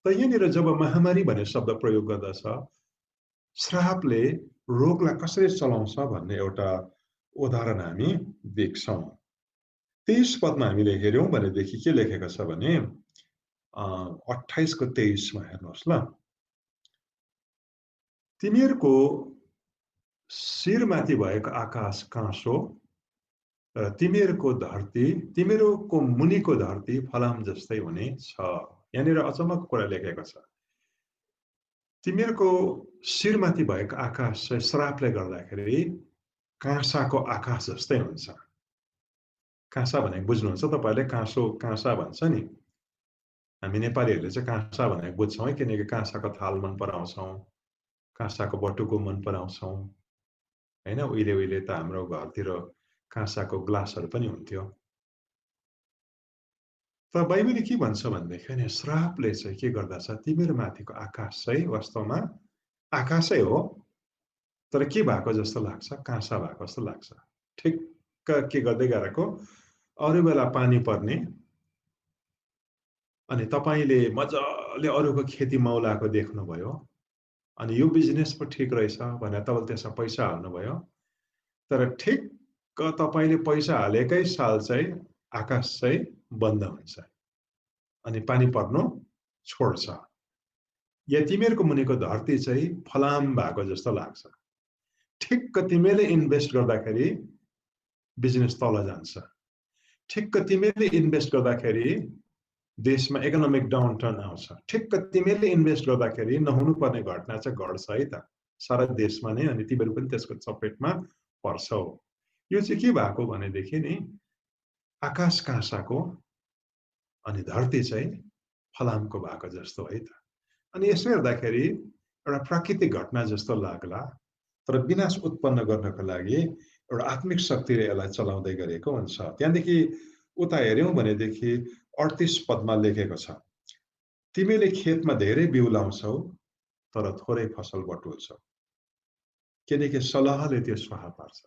त यहाँनिर जब महामारी भन्ने शब्द प्रयोग गर्दछ, श्रापले रोगलाई कसरी चलाउँछ भन्ने एउटा उदाहरण हामी देख्छौँ। 23 पदमा हामीले हेऱ्यौँ भनेदेखि के लेखेको छ भने 28 को 23 मा हेर्नुहोस् ल। तिमीहरूको शिरमाथि भएको आकाश काँसो र तिमीहरूको मुनिको धरती फलाम जस्तै हुने छ। यहाँनिर अचम्मको कुरा लेखेको छ। तिमीहरूको शिरमाथि भएको आकाश चाहिँ श्रापले गर्दाखेरि काँसाको आकाश जस्तै हुन्छ। काँसा भनेको बुझ्नुहुन्छ तपाईँले, काँसा भन्छ नि। हामी नेपालीहरूले चाहिँ काँसा भनेको बुझ्छौँ है, किनकि काँसाको थाल मन पराउँछौँ, काँसाको बटुको मन पराउँछौँ होइन। उहिले उहिले त हाम्रो घरतिर काँसाको ग्लासहरू पनि हुन्थ्यो। त बाइबलले के भन्छ भनेदेखि नि श्रापले चाहिँ के गर्दछ, तिमीहरू माथिको आकाश चाहिँ वास्तवमा आकाशै हो, तर के भएको जस्तो लाग्छ, काँसा भएको जस्तो लाग्छ। ठिक्क के गर्दै गरेको, अरू बेला पानी पर्ने अनि तपाईँले मजाले अरूको खेती मौलाको देख्नुभयो, अनि यो बिजनेस पो ठिक रहेछ भनेर तपाईँले त्यसमा पैसा हाल्नुभयो, तर ठिक्क तपाईँले पैसा हालेकै साल चाहिँ आकाश चाहिँ बन्द हुन्छ अनि पानी पर्नु छोड्छ। या तिमीहरूको मुनिको धरती चाहिँ फलाम भएको जस्तो लाग्छ। ठिक्क तिमीले इन्भेस्ट गर्दाखेरि बिजनेस तल जान्छ। ठिक्क तिमीले इन्भेस्ट गर्दाखेरि देशमा इकोनोमिक डाउन टर्न आउँछ। ठिक्क तिमीले इन्भेस्ट गर्दाखेरि नहुनु पर्ने घटना चाहिँ घट्छ है त सारा देशमा नै, अनि तिमीहरू पनि त्यसको चपेटमा पर्छौ। यो चाहिँ के भएको भनेदेखि नि आकाश काँसाको अनि धरती चाहिँ फलामको भएको जस्तो है त। अनि यसो हेर्दाखेरि एउटा प्राकृतिक घटना जस्तो लाग्ला, तर विनाश उत्पन्न गर्नको लागि एउटा आत्मिक शक्तिले यसलाई चलाउँदै गरेको हुन्छ। त्यहाँदेखि उता हेऱ्यौँ भनेदेखि 38 पदमा लेखेको छ, तिमीले खेतमा धेरै बिउ लाउँछौ तर थोरै फसल बटुल्छौ, किनकि सलहले त्यो स्वाहा पार्छ।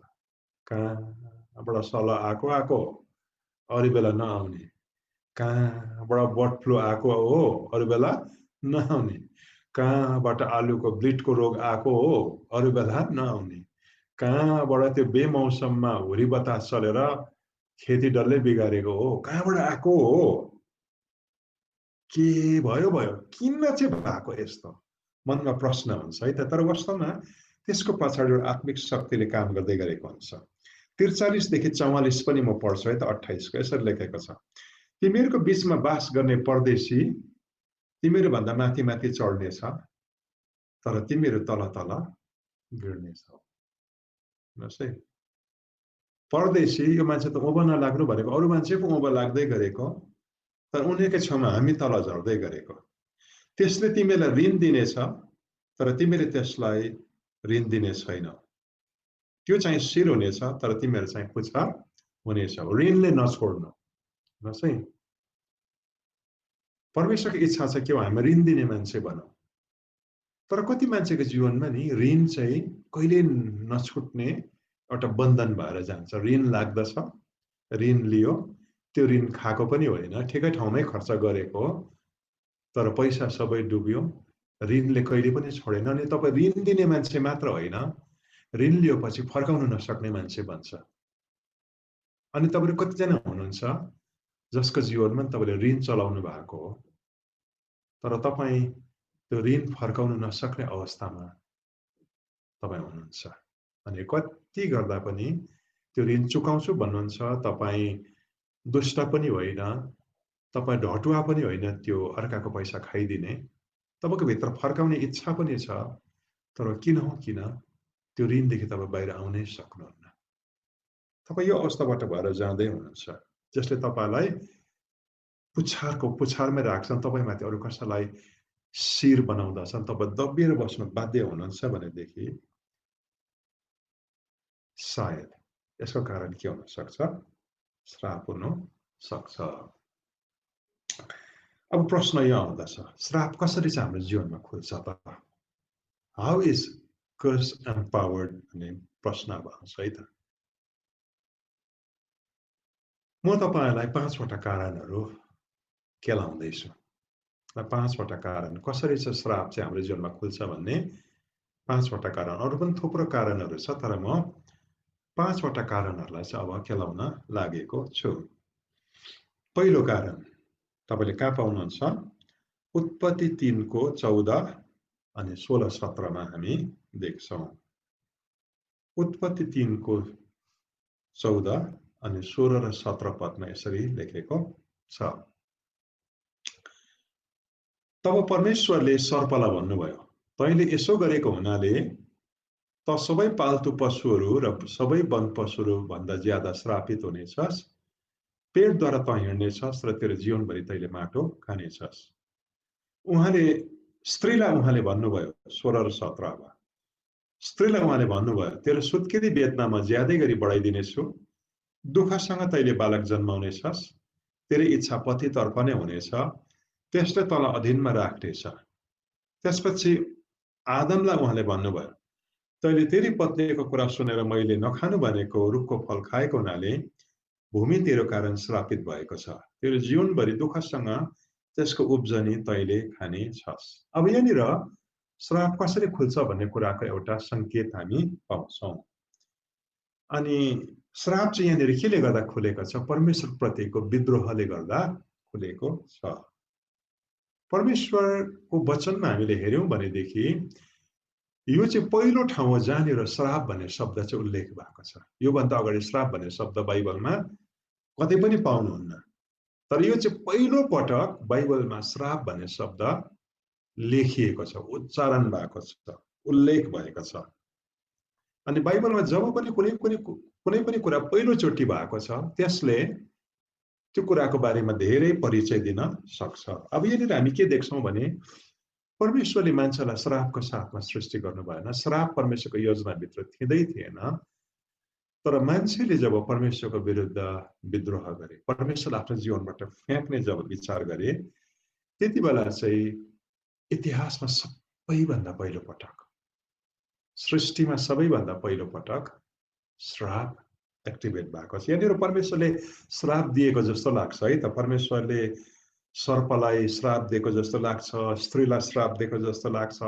कहाँबाट सलह आएको अरू बेला नआउने, कहाँबाट बर्ड फ्लू आएको हो अरू बेला नआउने, कहाँबाट आलुको ब्लिटको रोग आएको हो अरू बेला नआउने, कहाँबाट त्यो बेमौसममा हुरी बतास चलेर खेती डल्लै बिगारेको हो, कहाँबाट आएको हो, के भयो किन चाहिँ भएको, यस्तो मनमा प्रश्न हुन्छ है त। तर वास्तवमा त्यसको पछाडि एउटा आत्मिक शक्तिले काम गर्दै गरेको हुन्छ। 43 देखि 44 पनि म पढ्छु है त। 28 को यसरी लेखेको छ, तिमीहरूको बीचमा बास गर्ने परदेशी तिमीहरूभन्दा माथि माथि चढ्नेछ, तर तिमीहरू तल तल गिर्नेछौ। है परदेशी, यो मान्छे त उँभो नलाग्नु भनेको अरू मान्छे पो उँभो लाग्दै गरेको, तर उनीकै छेउमा हामी तल झर्दै गरेको। त्यसले तिमीलाई ऋण दिनेछ तर तिमीले त्यसलाई ऋण दिने छैनौ। त्यो चाहिँ शिर हुनेछ तर तिमीहरू चाहिँ पुच्छर हुनेछौ। ऋणले नछोड्नु है। परमेश्वरको इच्छा छ कि हामी ऋण दिने मान्छे बनौँ, तर कति मान्छेको जीवनमा नि ऋण चाहिँ कहिले नछुट्ने एउटा बन्धन भएर जान्छ। ऋण लाग्दछ, ऋण लियो, त्यो ऋण खाएको पनि होइन, ठिकै ठाउँमै खर्च गरेको, तर पैसा सबै डुब्यो, ऋणले कहिले पनि छोडेन। अनि तपाईँ ऋण दिने मान्छे मात्र होइन, ऋण लिएपछि फर्काउन नसक्ने मान्छे बन्छ। अनि तपाईँहरू कतिजना हुनुहुन्छ जसको जीवनमा तपाईँले ऋण चलाउनु भएको हो, तर तपाईँ त्यो ऋण फर्काउन नसक्ने अवस्थामा तपाईँ हुनुहुन्छ। अनि कति गर्दा पनि त्यो ऋण चुकाउँछु भन्नुहुन्छ, तपाईँ दुष्ट पनि होइन, तपाईँ ढटुवा पनि होइन, त्यो अर्काको पैसा खाइदिने, तपाईँको भित्र फर्काउने इच्छा पनि छ, तर किन हो किन त्यो ऋणदेखि तपाईँ बाहिर आउनै सक्नुहुन्न। तपाईँ यो अवस्थाबाट भएर जाँदै हुनुहुन्छ, जसले तपाईँलाई पुछारमै राख्छन्, तपाईँमाथि अरू कसैलाई शिर बनाउँदछन्, तपाईँ दबिएर बस्न बाध्य हुनुहुन्छ भनेदेखि सायद यसको कारण के हुन सक्छ? श्राप हुन सक्छ। अब प्रश्न यो आउँदछ, श्राप कसरी चाहिँ हाम्रो जीवनमा खुल्छ त? हाउ इज कर्स एम्पावर्ड भन्ने प्रश्न अब आउँछ है त। म तपाईँहरूलाई 5 वटा कारणहरू केलाउँदैछु। 5 वटा कारण कसरी चाहिँ श्राप चाहिँ हाम्रो जीवनमा खुल्छ भन्ने 5 वटा कारण, अरू पनि थुप्रो कारणहरू छ, तर म 5 वटा कारणहरूलाई चाहिँ अब केलाउन लागेको छु। पहिलो कारण तपाईले कहाँ पाउनुहुन्छ? उत्पत्ति 3 को 14 अनि 16-17 मा हामी देख्छौं। उत्पत्ति 3 को 14 अनि 16 र 17 पदमा यसरी लेखेको छ। तब परमेश्वरले सर्पलाई भन्नुभयो, तैँले यसो गरेको हुनाले त सबै पाल्तु पशुहरू र सबै वन पशुहरू भन्दा ज्यादा श्रापित हुनेछस्। पेटद्वारा त हिँड्नेछस् र तेरो जीवनभरि तैँले माटो खानेछस्। स्त्रीलाई उहाँले भन्नुभयो, 16 र 17 मा स्त्रीलाई उहाँले भन्नुभयो, तेरो सुत्केरी वेदना म ज्यादै गरी बढाइदिनेछु। दुःखसँग तैँले बालक जन्माउनेछस्। तेरो इच्छा पतितर्फ नै हुनेछ, त्यसले तँलाई अधीनमा राख्नेछ। त्यसपछि आदमलाई उहाँले भन्नुभयो, तैँले तेरी पत्नीको कुरा सुनेर मैले नखानु भनेको रुखको फल खाएको हुनाले भूमि तेरो कारण श्रापित भएको छ। तेरो जीवनभरि दुःखसँग त्यसको उब्जनी तैँले खाने छस्। अब यहाँनिर श्राप कसरी खुल्छ भन्ने कुराको एउटा संकेत हामी पाउँछौं। अनि श्राप चाहिँ यहाँनिर केले गर्दा खुलेको छ? परमेश्वर प्रतिको विद्रोहले गर्दा खुलेको छ। परमेश्वरको वचनमा हामीले हेर्यौं भनेदेखि यो चाहिँ पहिलो ठाउँ हो जहाँनिर श्राप भन्ने शब्द चाहिँ उल्लेख भएको छ। योभन्दा अगाडि श्राप भन्ने शब्द बाइबलमा कतै पनि पाउनुहुन्न, तर यो चाहिँ पहिलो पटक बाइबलमा श्राप भन्ने शब्द लेखिएको छ, उच्चारण भएको छ, उल्लेख भएको छ। अनि बाइबलमा जब पनि कुनै पनि कुरा पहिलोचोटि भएको छ, त्यसले त्यो कुराको बारेमा धेरै परिचय दिन सक्छ। अब यहाँनिर हामी के देख्छौं भने परमेश्वरले मान्छेलाई श्रापको साथमा सृष्टि गर्नु भएन। श्राप परमेश्वरको योजनाभित्र थिँदै थिएन। तर मान्छेले जब परमेश्वरको विरुद्ध विद्रोह गरे, परमेश्वरले आफ्नो जीवनबाट फ्याँक्ने जब विचार गरे, त्यति बेला चाहिँ इतिहासमा सबैभन्दा पहिलो पटक, सृष्टिमा सबैभन्दा पहिलो पटक श्राप एक्टिभेट भएको छ। यहाँनिर परमेश्वरले श्राप दिएको जस्तो लाग्छ है त। परमेश्वरले सर्पलाई श्राप दिएको जस्तो लाग्छ, स्त्रीलाई श्राप दिएको जस्तो लाग्छ,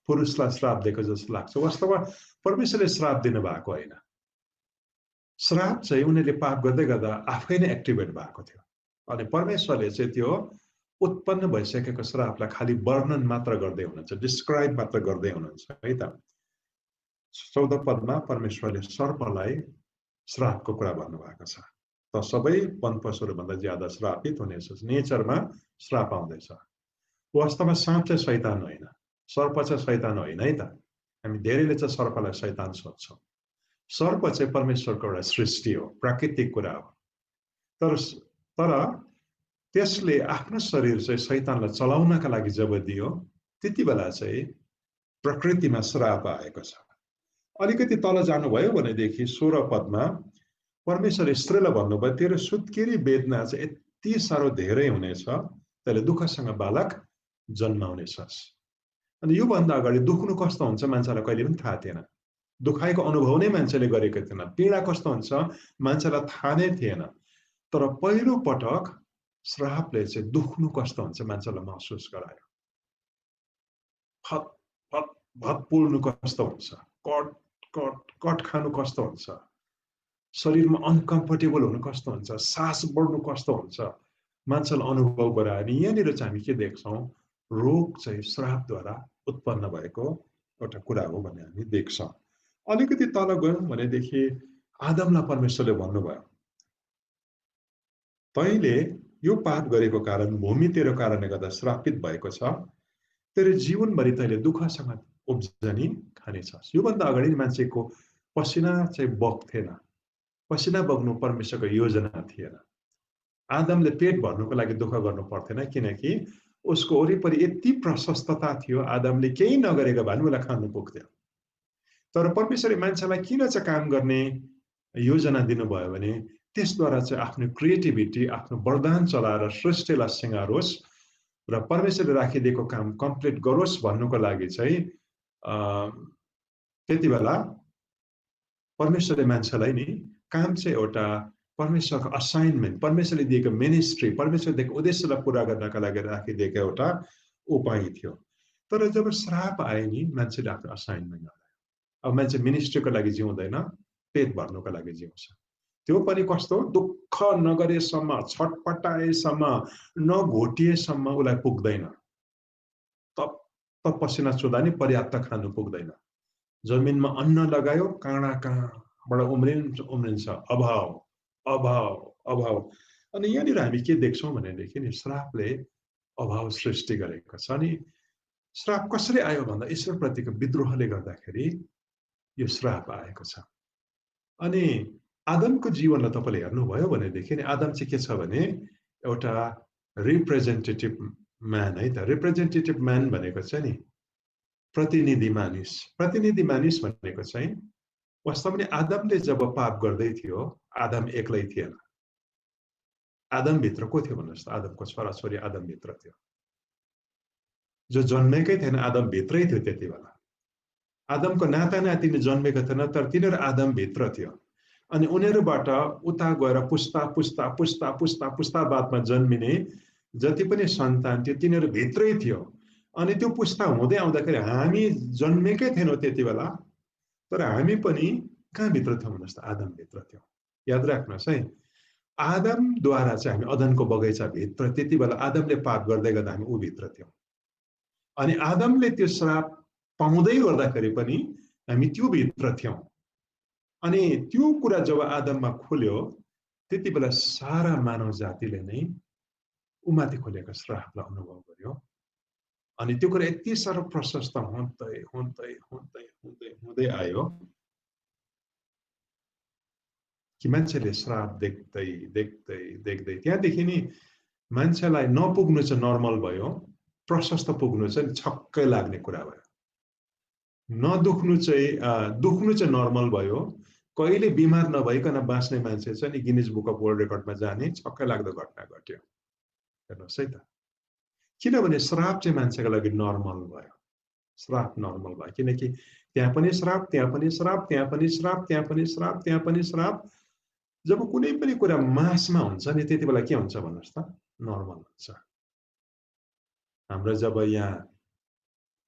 पुरुषलाई श्राप दिएको जस्तो लाग्छ। वास्तवमा परमेश्वरले श्राप दिनु भएको होइन। श्राप चाहिँ उनीहरूले पाप गर्दै गर्दा आफै नै एक्टिभेट भएको थियो। अनि परमेश्वरले चाहिँ त्यो उत्पन्न भइसकेको श्रापलाई खाली वर्णन मात्र गर्दै हुनुहुन्छ, डिस्क्राइब मात्र गर्दै हुनुहुन्छ है त। 14 पदमा परमेश्वरले सर्पलाई श्रापको कुरा भन्नुभएको छ। त सबै वन पशुहरूभन्दा ज्यादा श्रापित हुनेछ। नेचरमा श्राप आउँदैछ। वास्तवमा साँप चाहिँ शैतान होइन, सर्प चाहिँ शैतान होइन है त। हामी धेरैले चाहिँ सर्पलाई शैतान सोच्छौँ। सर्प चाहिँ परमेश्वरको एउटा सृष्टि हो, प्राकृतिक कुरा हो। तर त्यसले आफ्नो शरीर चाहिँ शैतानलाई चलाउनका लागि जब दियो, त्यति बेला चाहिँ प्रकृतिमा श्राप आएको छ। अलिकति तल जानुभयो भनेदेखि 16 पदमा परमेश्वरले स्त्रीलाई भन्नुभयो, तेरो सुत्केरी वेदना चाहिँ यति साह्रो धेरै हुनेछ, तैँले दुःखसँग बालक जन्माउनेछस्। अनि योभन्दा अगाडि दुख्नु कस्तो हुन्छ मान्छेलाई कहिले पनि थाहा थिएन। दुखाइको अनुभव नै मान्छेले गरेको थिएन। पीडा कस्तो हुन्छ मान्छेलाई थाहा नै थिएन। तर पहिलो पटक श्रापले चाहिँ दुख्नु कस्तो हुन्छ मान्छेलाई महसुस गरायो। भत पोल्नु कस्तो हुन्छ, कट खानु कस्तो हुन्छ, शरीरमा अनकम्फर्टेबल हुनु कस्तो हुन्छ, सास बढ्नु कस्तो हुन्छ, मान्छेलाई अनुभव गरायो। अनि यहाँनिर चाहिँ हामी के देख्छौँ? रोग चाहिँ श्रापद्वारा उत्पन्न भएको एउटा कुरा हो भन्ने हामी देख्छौँ। अलिकति तल गयौँ भनेदेखि आदमलाई परमेश्वरले भन्नुभयो, तैँले यो पाप गरेको कारण भूमि तेरो कारणले गर्दा श्रापित भएको छ। तेरो जीवनभरि तैँले दुःखसँग उब्जनी खानेछस्। योभन्दा अगाडि मान्छेको पसिना चाहिँ बग्थेन। पसिना बग्नु परमेश्वरको योजना थिएन। आदमले पेट भर्नुको लागि दुःख गर्नु पर्थेन, किनकि उसको वरिपरि यति प्रशस्तता थियो, आदमले केही नगरेको भए पनि उसलाई खानु पुग्थ्यो। तर परमेश्वरले मान्छेलाई किन चाहिँ काम गर्ने योजना दिनुभयो भने त्यसद्वारा चाहिँ आफ्नो क्रिएटिभिटी, आफ्नो वरदान चलाएर सृष्टिलाई सिँगारोस् र परमेश्वरले राखिदिएको काम कम्प्लिट गरोस् भन्नुको लागि चाहिँ त्यति बेला परमेश्वरले मान्छेलाई नि काम चाहिँ एउटा परमेश्वरको असाइनमेन्ट, परमेश्वरले दिएको मिनिस्ट्री, परमेश्वरले दिएको उद्देश्यलाई पुरा गर्नका लागि राखिदिएको एउटा उपाय थियो। तर जब श्राप आयो नि, मान्छेले आफ्नो असाइनमेन्ट हरायो। अब मान्छे मिनिस्ट्रीको लागि जिउँदैन, पेट भर्नुको लागि जिउँछ। त्यो पनि कस्तो, दुःख नगरेसम्म, छटपटाएसम्म, नघोटिएसम्म उसलाई पुग्दैन। तप पसिना चुदा नि पर्याप्त खानु पुग्दैन। जमिनमा अन्न लगायो, काँडा कहाँबाट उम्रिन्छ, अभाव अभाव अभाव। अनि यहाँनिर हामी के देख्छौँ भनेदेखि नि श्रापले अभाव सृष्टि गरेको छ। अनि श्राप कसरी आयो भन्दा ईश्वरप्रतिको विद्रोहले गर्दाखेरि यो श्राप आएको छ। अनि आदमको जीवनलाई तपाईँले हेर्नुभयो भनेदेखि आदम चाहिँ के छ भने एउटा रिप्रेजेन्टेटिभ म्यान है त। रिप्रेजेन्टेटिभ म्यान भनेको चाहिँ नि प्रतिनिधि मानिस। प्रतिनिधि मानिस भनेको चाहिँ वास्तवमा आदमले जब पाप गर्दै थियो, आदम एक्लै थिएन। आदमभित्र को थियो भन्नुहोस् त? आदमको छोराछोरी आदमभित्र थियो। जो जन्मेकै थिएन आदमभित्रै थियो त्यति बेला। आदमको नाता नातिनी जन्मेको थिएन, तर तिनीहरू आदमभित्र थियो। अनि उनीहरूबाट उता गएर पुस्ता पुस्ता पुस्ता पुस्ता पुस्ता बादमा जन्मिने जति पनि सन्तान थियो तिनीहरू भित्रै थियो। अनि त्यो पुस्ता हुँदै आउँदाखेरि हामी जन्मेकै थिएनौँ त्यति बेला, तर हामी पनि कहाँ भित्र थियौँ भन्नुहोस् त? आदमभित्र थियौँ। याद राख्नुहोस् है, आदमद्वारा चाहिँ हामी अदनको बगैँचाभित्र, त्यति बेला आदमले पाप गर्दै गर्दा हामी ऊ भित्र थियौँ। अनि आदमले त्यो श्राप पाउँदै गर्दाखेरि पनि हामी त्यो भित्र थियौँ। अनि त्यो कुरा जब आदममा खुल्यो त्यति बेला सारा मानव जातिले नै उमाथि खोलेको श्रापलाई अनुभव गर्यो। अनि त्यो कुरा यति साह्रो प्रशस्त हुँदै हुँदै हुँदै हुँदै हुँदै आयो कि मान्छेले श्राप देख्दै देख्दै देख्दै त्यहाँदेखि नि मान्छेलाई नपुग्नु चाहिँ नर्मल भयो, प्रशस्त पुग्नु चाहिँ छक्कै लाग्ने कुरा भयो। नदुख्नु चाहिँ दुख्नु चाहिँ नर्मल भयो। कहिले बिमार नभइकन बाँच्ने मान्छे चाहिँ नि गिनिज बुक अफ वर्ल्ड रेकर्डमा जाने छक्कै लाग्दो घटना घट्यो। हेर्नुहोस् है त, किनभने श्राप चाहिँ मान्छेको लागि नर्मल भयो। श्राप नर्मल भयो किनकि त्यहाँ पनि श्राप, त्यहाँ पनि श्राप, त्यहाँ पनि श्राप, त्यहाँ पनि श्राप, त्यहाँ पनि श्राप। जब कुनै पनि कुरा मासमा हुन्छ नि त्यति बेला के हुन्छ भन्नुहोस् त? नर्मल हुन्छ। हाम्रो जब यहाँ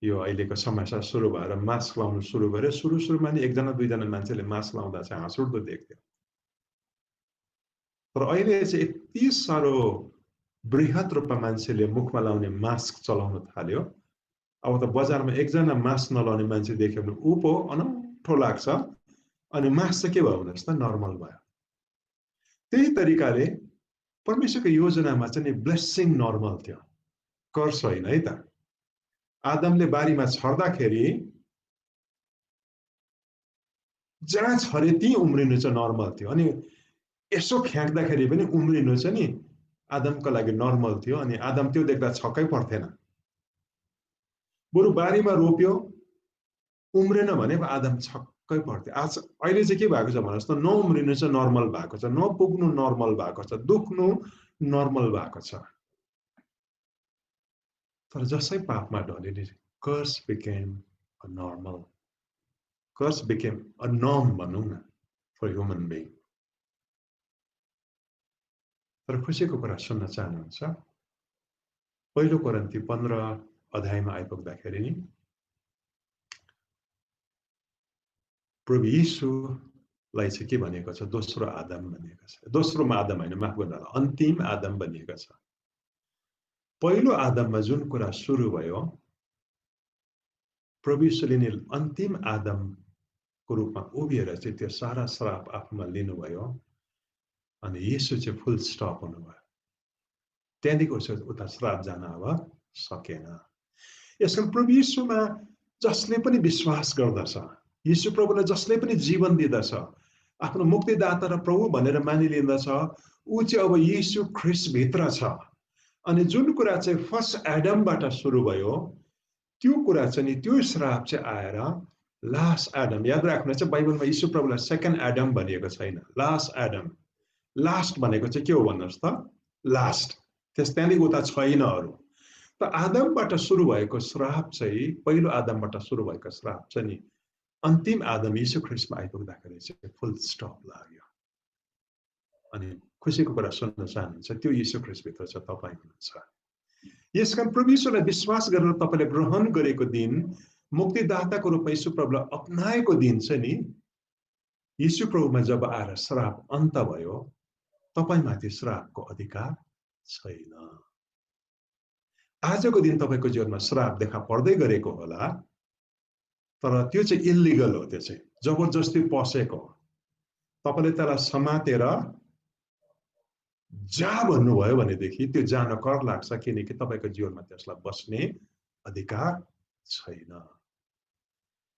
यो अहिलेको समस्या सुरु भएर मास्क लाउनु सुरु गर्यो, सुरुमा नि एकजना दुईजना मान्छेले मास्क लाउँदा चाहिँ हाँस उठ्दो देख्थ्यो। तर अहिले चाहिँ यति साह्रो बृहत रूपमा मान्छेले मुखमा लाउने मास्क चलाउन थाल्यो। अब त बजारमा एकजना मास्क नलाउने मान्छे देख्यो भने ऊ पो अनौठो लाग्छ। अनि मास्क चाहिँ के भयो भन्नुहोस् त? नर्मल भयो। त्यही तरिकाले परमेश्वरको योजनामा चाहिँ नि ब्लेसिङ नर्मल थियो, कर्स होइन है त। आदमले बारीमा छर्दाखेरि जहाँ छरे त्यहीँ उम्रिनु चाहिँ नर्मल थियो। अनि यसो फ्याँक्दाखेरि पनि उम्रिनु चाहिँ नि आदमको लागि नर्मल थियो। अनि आदम त्यो देख्दा छक्कै पर्थेन। बरु बारीमा रोप्यो उम्रेन भने आदम छक्कै पर्थ्यो। आज अहिले चाहिँ के भएको छ भन्नुहोस् त? नउम्रिनु चाहिँ नर्मल भएको छ, नपुग्नु नर्मल भएको छ, दुख्नु नर्मल भएको छ। तर जसै पापमा ढले curse became a normal, curse became a norm भनौँ न फर ह्युमन बिङ। तर खुसीको कुरा सुन्न चाहनुहुन्छ? पहिलो कोरिन्थी 15 अध्यायमा आइपुग्दाखेरि नि प्रभु यीशुलाई चाहिँ के भनेको छ? दोस्रो आदम भनिएको छ। दोस्रो आदम होइन, माफ गर्नु होला, अन्तिम आदम भनिएको छ। पहिलो आदममा जुन कुरा सुरु भयो, प्रभु यीशुले नि अन्तिम आदमको रूपमा उभिएर चाहिँ त्यो सारा श्राप आफूमा लिनुभयो। अनि यीशु चाहिँ फुल स्टप हुनुभयो। त्यहाँदेखि उता श्राप जान अब सकेन। यसकारण प्रभु यीशुमा जसले पनि विश्वास गर्दछ, यीशु प्रभुलाई जसले पनि जीवन दिँदछ, आफ्नो मुक्तिदाता र प्रभु भनेर मानिलिँदछ, ऊ चाहिँ अब यीशु ख्रीष्ट भित्र छ। अनि जुन कुरा चाहिँ फर्स्ट एडमबाट सुरु भयो त्यो कुरा चाहिँ नि त्यो श्राप चाहिँ आएर लास्ट एडम, याद राख्नु चाहिँ बाइबलमा यीशु प्रभुलाई सेकेन्ड एडम भनिएको छैन, लास्ट एडम। लास्ट भनेको चाहिँ के हो भन्नुहोस् त, लास्ट, त्यहाँदेखि उता छैन अरू। त आदमबाट सुरु भएको श्राप चाहिँ, पहिलो आदमबाट सुरु भएको श्राप चाहिँ नि अन्तिम आदम यीशु ख्रीष्टमा आइपुग्दाखेरि चाहिँ फुल स्टप लाग्यो। अनि खुसीको कुरा सुन्न चाहनुहुन्छ, त्यो यीशु ख्रीष्टभित्र चाहिँ तपाईँ हुनुहुन्छ। यसकारण प्रभु यीशुलाई विश्वास गरेर तपाईँले ग्रहण गरेको दिन, मुक्तिदाताको रूपमा यीशु प्रभुलाई अपनाएको दिन चाहिँ नि यीशु प्रभुमा जब आएर श्राप अन्त भयो, तपाईँमाथि श्रापको अधिकार छैन। आजको दिन तपाईँको जीवनमा श्राप देखा पर्दै गरेको होला, तर त्यो चाहिँ इल्लिगल हो, त्यो चाहिँ जबरजस्ती पसेको हो। तपाईँले त्यसलाई समातेर जा भन्नुभयो भनेदेखि त्यो जान कर लाग्छ, किनकि तपाईँको जीवनमा त्यसलाई बस्ने अधिकार छैन।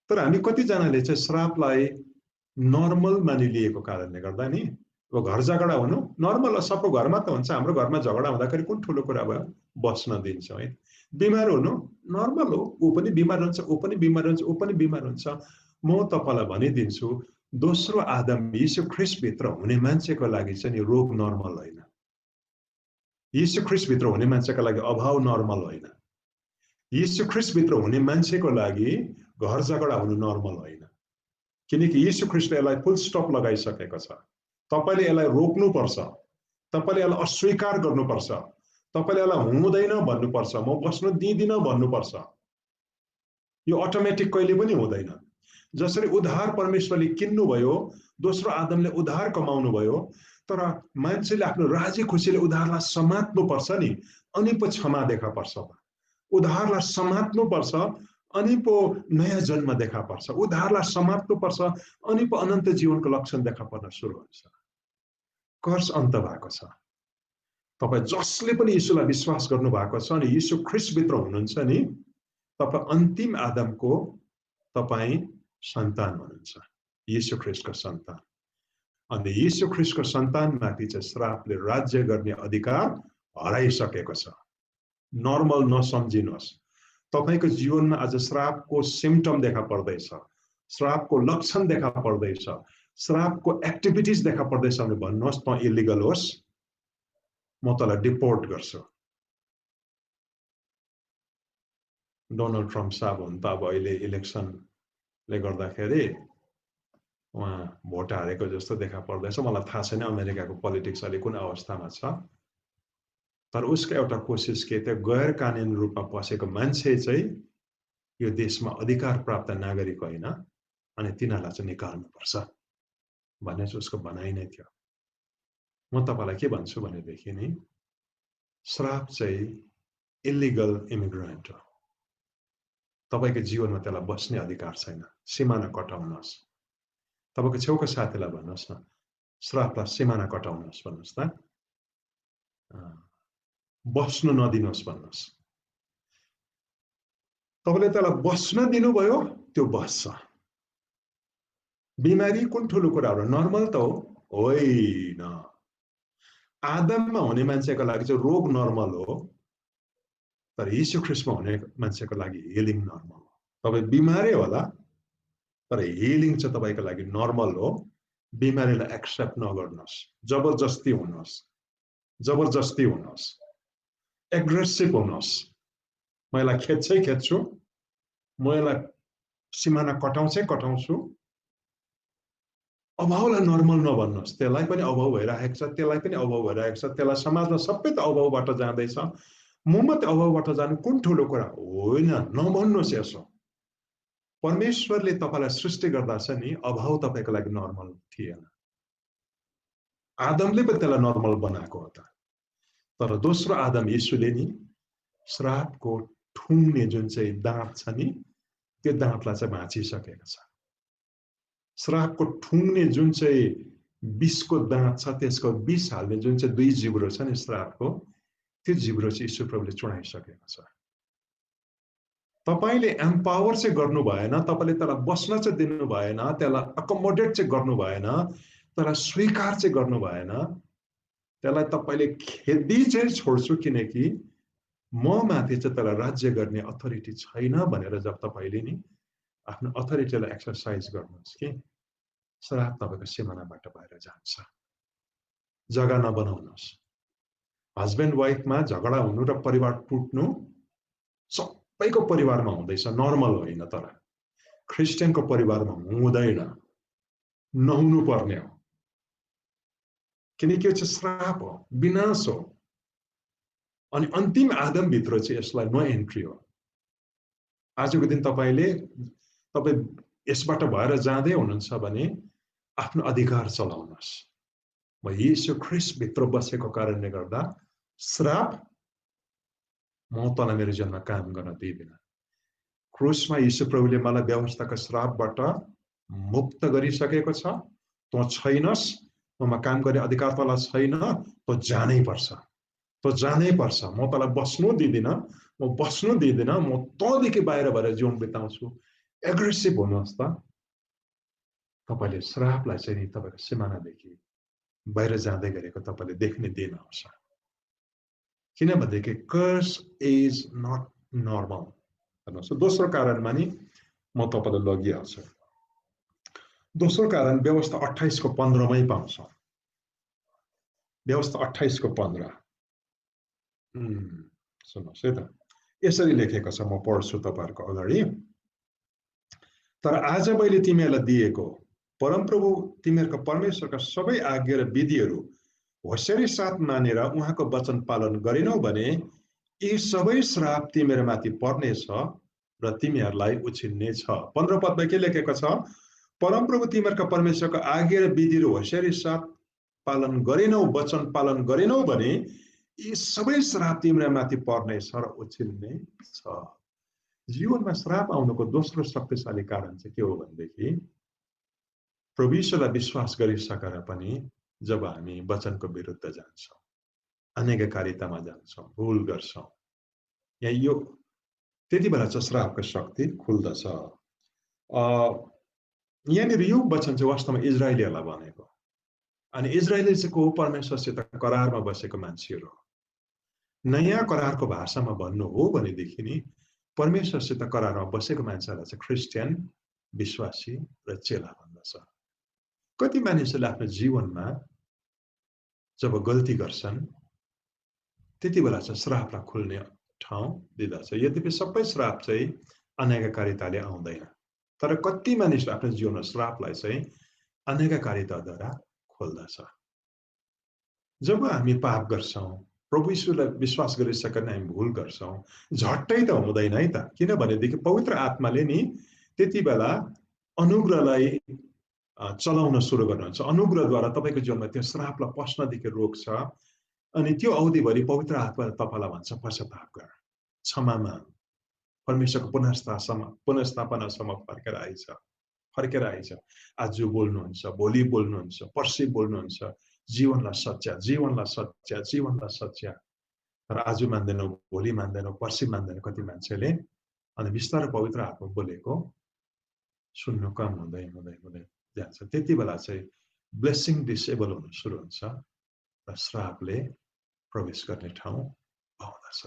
तर हामी कतिजनाले चाहिँ श्रापलाई नर्मल मानिलिएको कारणले गर्दा नि, अब घर झगडा हुनु नर्मल हो, सबको घरमा त हुन्छ। हाम्रो घरमा झगडा हुँदाखेरि कुन ठुलो कुरा भयो, बस्न दिन्छौँ है। बिमार हुनु नर्मल हो, ऊ पनि बिमार हुन्छ, ऊ पनि बिमार हुन्छ, ऊ पनि बिमार हुन्छ। म तपाईँलाई भनिदिन्छु, दोस्रो आदम यीशु ख्रीष्टभित्र हुने मान्छेको लागि चाहिँ नि रोग नर्मल होइन। यीशु ख्रीष्टभित्र हुने मान्छेको लागि अभाव नर्मल होइन। यीशु ख्रीष्टभित्र हुने मान्छेको लागि घर झगडा हुनु नर्मल होइन, किनकि यीशु ख्रीष्टले यसलाई फुल स्टप लगाइसकेको छ। तपाईँले यसलाई रोक्नुपर्छ, तपाईँले यसलाई अस्वीकार गर्नुपर्छ, तपाईँले यसलाई हुँदैन भन्नुपर्छ, म बस्न दिँदिनँ भन्नुपर्छ। यो अटोमेटिक कहिले पनि हुँदैन। जसरी उद्धार परमेश्वरले किन्नुभयो, दोस्रो आदमले उद्धार कमाउनु भयो, तर मान्छेले आफ्नो राजी खुसीले उद्धारलाई समात्नुपर्छ नि, अनि पो क्षमा देखा पर्छ। उद्धारलाई समात्नुपर्छ, अनि पो नयाँ जन्म देखा पर्छ। उद्धारलाई समात्नुपर्छ, अनि पो अनन्त जीवनको लक्षण देखा पर्न सुरु हुन्छ। कर्स अन्त भएको छ। तपाईँ जसले पनि यीशुलाई विश्वास गर्नु भएको छ अनि यीशु ख्रीष्टभित्र हुनुहुन्छ नि, तपाईँ अन्तिम आदमको तपाईँ सन्तान हुनुहुन्छ, यीशु ख्रीष्टको सन्तान। अनि यीशु ख्रीष्टको सन्तानमाथि चाहिँ श्रापले राज्य गर्ने अधिकार हराइसकेको छ। नर्मल नसम्झिनुहोस्। तपाईँको जीवनमा आज श्रापको सिम्टम देखा पर्दैछ, श्रापको लक्षण देखा पर्दैछ, श्रापको एक्टिभिटिज देखा पर्दैछ भने भन्नुहोस्, त इलिगल होस्, म तँलाई डिपोर्ट गर्छु। डोनाल्ड ट्रम्प साहब हुन् त अब अहिले इलेक्सनले गर्दाखेरि उहाँ भोट हारेको जस्तो देखा पर्दैछ। मलाई थाहा छैन अमेरिकाको पोलिटिक्स अहिले कुन अवस्थामा छ, तर उसको एउटा कोसिस के थियो, गैर कानुनी रूपमा पसेको मान्छे चाहिँ यो देशमा अधिकार प्राप्त नागरिक होइन, अनि तिनीहरूलाई चाहिँ निकाल्नुपर्छ भन्ने चाहिँ उसको भनाइ नै थियो। म तपाईँलाई के भन्छु भनेदेखि नि, श्राप चाहिँ इलिगल इमिग्रेन्ट हो। तपाईँको जीवनमा त्यसलाई बस्ने अधिकार छैन। सिमाना कटाउनुहोस्। तपाईँको छेउको साथीलाई भन्नुहोस् न, श्रापलाई सिमाना कटाउनुहोस् भन्नुहोस् त, बस्नु नदिनुहोस् भन्नुहोस्। तपाईँले त्यसलाई बस्न दिनुभयो, त्यो बस्छ। बिमारी कुन ठुलो कुरा हो, नर्मल त हो होइन। आदममा हुने मान्छेको लागि चाहिँ रोग नर्मल हो, तर यीशु ख्रीष्टमा हुने मान्छेको लागि हिलिङ नर्मल हो। तपाईँ बिमारै होला, तर हिलिङ चाहिँ तपाईँको लागि नर्मल हो। बिमारीलाई एक्सेप्ट नगर्नुहोस्, जबरजस्ती हुनुहोस्, जबरजस्ती हुनुहोस्, एग्रेसिभ हुनुहोस्। म यसलाई खेद्छै खेद्छु, म यसलाई सिमाना कटाउँछै कटाउँछु। अभावलाई नर्मल नभन्नुहोस्। त्यसलाई पनि अभाव भइरहेको छ, त्यसलाई पनि अभाव भइरहेको छ, त्यसलाई समाजमा सबै त अभावबाट जाँदैछ, म मात्रै अभावबाट जानु कुन ठुलो कुरा होइन, नभन्नुहोस् यसो। परमेश्वरले तपाईँलाई सृष्टि गर्दा चाहिँ नि अभाव तपाईँको लागि नर्मल थिएन, आदमले पनि त्यसलाई नर्मल बनाएको हो त। तर दोस्रो आदम यीशुले नि श्रापको ठुङ्ने जुन चाहिँ दाँत छ नि, त्यो दाँतलाई चाहिँ भाँचिसकेको छ। श्रापको ठुङ्ने जुन चाहिँ विषको दाँत छ, त्यसको विष हाल्ने जुन चाहिँ दुई जिब्रो छ नि श्रापको, त्यो जिब्रो चाहिँ ईश्वर प्रभुले चुडाइसकेको छ। तपाईले एम्पावर चाहिँ गर्नु भएन, तपाईले त्यसलाई बस्न चाहिँ दिनु भएन, त्यसलाई अकोमोडेट चाहिँ गर्नु भएन, त्यसलाई स्वीकार चाहिँ गर्नु भएन। त्यसलाई तपाईले खेदी चाहिँ छोड्छु किनकि म माथि चाहिँ तर राज्य गर्ने अथोरिटी छैन भनेर जब तपाईले नि आफ्नो अथोरिटीलाई एक्सरसाइज गर्नुहोस् कि श्राप तपाईको सिमानाबाट बाहिर जान्छ। जग्गा नबनाउनुहोस्। हस्बेन्ड वाइफमा झगडा हुनु र परिवार टुट्नु सबैको परिवारमा हुँदैछ, नर्मल होइन। तर क्रिस्चियनको परिवारमा हुँदैन, नहुनु पर्ने हो, किनकि यो चाहिँ श्राप हो, विनाश हो। अनि अन्तिम आदमभित्र चाहिँ यसलाई नो एन्ट्री हो। आजको दिन तपाईँ यसबाट भएर जाँदै हुनुहुन्छ भने आफ्नो अधिकार चलाउनुहोस्। म यीशु ख्रीष्ट भित्र बसेको कारणले गर्दा श्राप म तँलाई मेरो जीवनमा काम गर्न दिँदिन। क्रुसमा यीशु प्रभुले मलाई व्यवस्थाको श्रापबाट मुक्त गरिसकेको छ। तँ छैनस्, ममा काम गर्ने अधिकार तँलाई छैन, तँ जानै पर्छ, तँ जानै पर्छ। म तँलाई बस्नु दिँदिन, म बस्नु दिँदिन, म तँदेखि बाहिर भएर जीवन बिताउँछु। एग्रेसिभ हुनुहोस् त। तपाईले श्रापलाई चाहिँ नि तपाईको सिमानादेखि बाहिर जाँदै गरेको तपाईले देख्ने दिन आउँछ। किनभनेदेखि कर्स इज नट नर्मल। दोस्रो कारणमा नि म तपाईलाई लगिहाल्छु। दोस्रो कारण व्यवस्था 28 को 15 मै पाउँछ। व्यवस्था 28 को 15 सुन्नुहोस् है त, यसरी लेखेको छ, म पढ्छु तपाईहरुको अगाडि। तर आज मैले तिमीहरूलाई दिएको परमप्रभु तिमीहरूका परमेश्वरका सबै आज्ञा र विधिहरू होशियारी साथ मानेर उहाँको वचन पालन गरेनौ भने यी सबै श्राप तिमीहरूमाथि पर्नेछ र तिमीहरूलाई उछिन्नेछ। 15 पदमा के लेखेको छ? परमप्रभु तिमीहरूका परमेश्वरका आज्ञा र विधिहरू होशियारी साथ पालन गरेनौ, वचन पालन गरेनौ भने यी सबै श्राप तिमीहरूमाथि पर्नेछ र उछिन्नेछ। जीवनमा श्राप आउनुको दोस्रो शक्तिशाली कारण चाहिँ के हो भनेदेखि प्रभु यीशुलाई विश्वास गरिसकेर पनि जब हामी वचनको विरुद्ध जान्छौँ, अनेककारितामा जान्छौँ, भूल गर्छौँ, यहाँ यो त्यति बेला चाहिँ श्रापको शक्ति खुल्दछ। यहाँनिर यो वचन चाहिँ वास्तवमा इजरायलीहरूलाई भनेको। अनि इजरायली चाहिँ को? परमेश्वरसित करारमा बसेको मान्छेहरू हो। नयाँ करारको भाषामा भन्नु हो भनेदेखि नि परमेश्वरसित करारमा बसेको मान्छेहरूलाई चाहिँ क्रिस्चियन, विश्वासी र चेला भन्दछ। कति मानिसहरूले आफ्नो जीवनमा जब गल्ती गर्छन् त्यति बेला चाहिँ श्रापलाई खुल्ने ठाउँ दिँदछ। यद्यपि सबै श्राप चाहिँ अनेककारिताले आउँदैन, तर कति मानिसले आफ्नो जीवनमा श्रापलाई चाहिँ अनेककारिताद्वारा खोल्दछ। जब हामी पाप गर्छौँ, प्रभु यीशुलाई विश्वास गरिसकेर हामी भूल गर्छौँ, झट्टै त हुँदैन है त। किनभनेदेखि पवित्र आत्माले नि त्यति बेला अनुग्रहलाई चलाउन सुरु गर्नुहुन्छ। अनुग्रहद्वारा तपाईको जीवनमा त्यो श्रापलाई पस्नदेखि रोक्छ। अनि त्यो अवधिभरि पवित्र आत्माले तपाईलाई भन्छ पश्चाताप गर, क्षमा माग, परमेश्वरको पुनर्स्थापनासम्म फर्केर आइज। आज बोल्नुहुन्छ, भोलि बोल्नुहुन्छ, पर्सि बोल्नुहुन्छ, जीवनलाई सच्चा, जीवनलाई सच्चा, जीवनलाई सच्चा। तर आज मान्दैनौ, भोलि मान्दैनौ, पर्सि मान्दैन कति मान्छेले। अनि बिस्तारै पवित्र आत्मा बोलेको सुन्नु कम हुँदै हुँदै हुँदै जान्छ। त्यति बेला चाहिँ ब्लेसिङ डिसेबल हुन सुरु हुन्छ र श्रापले प्रवेश गर्ने ठाउँ पाउँदछ।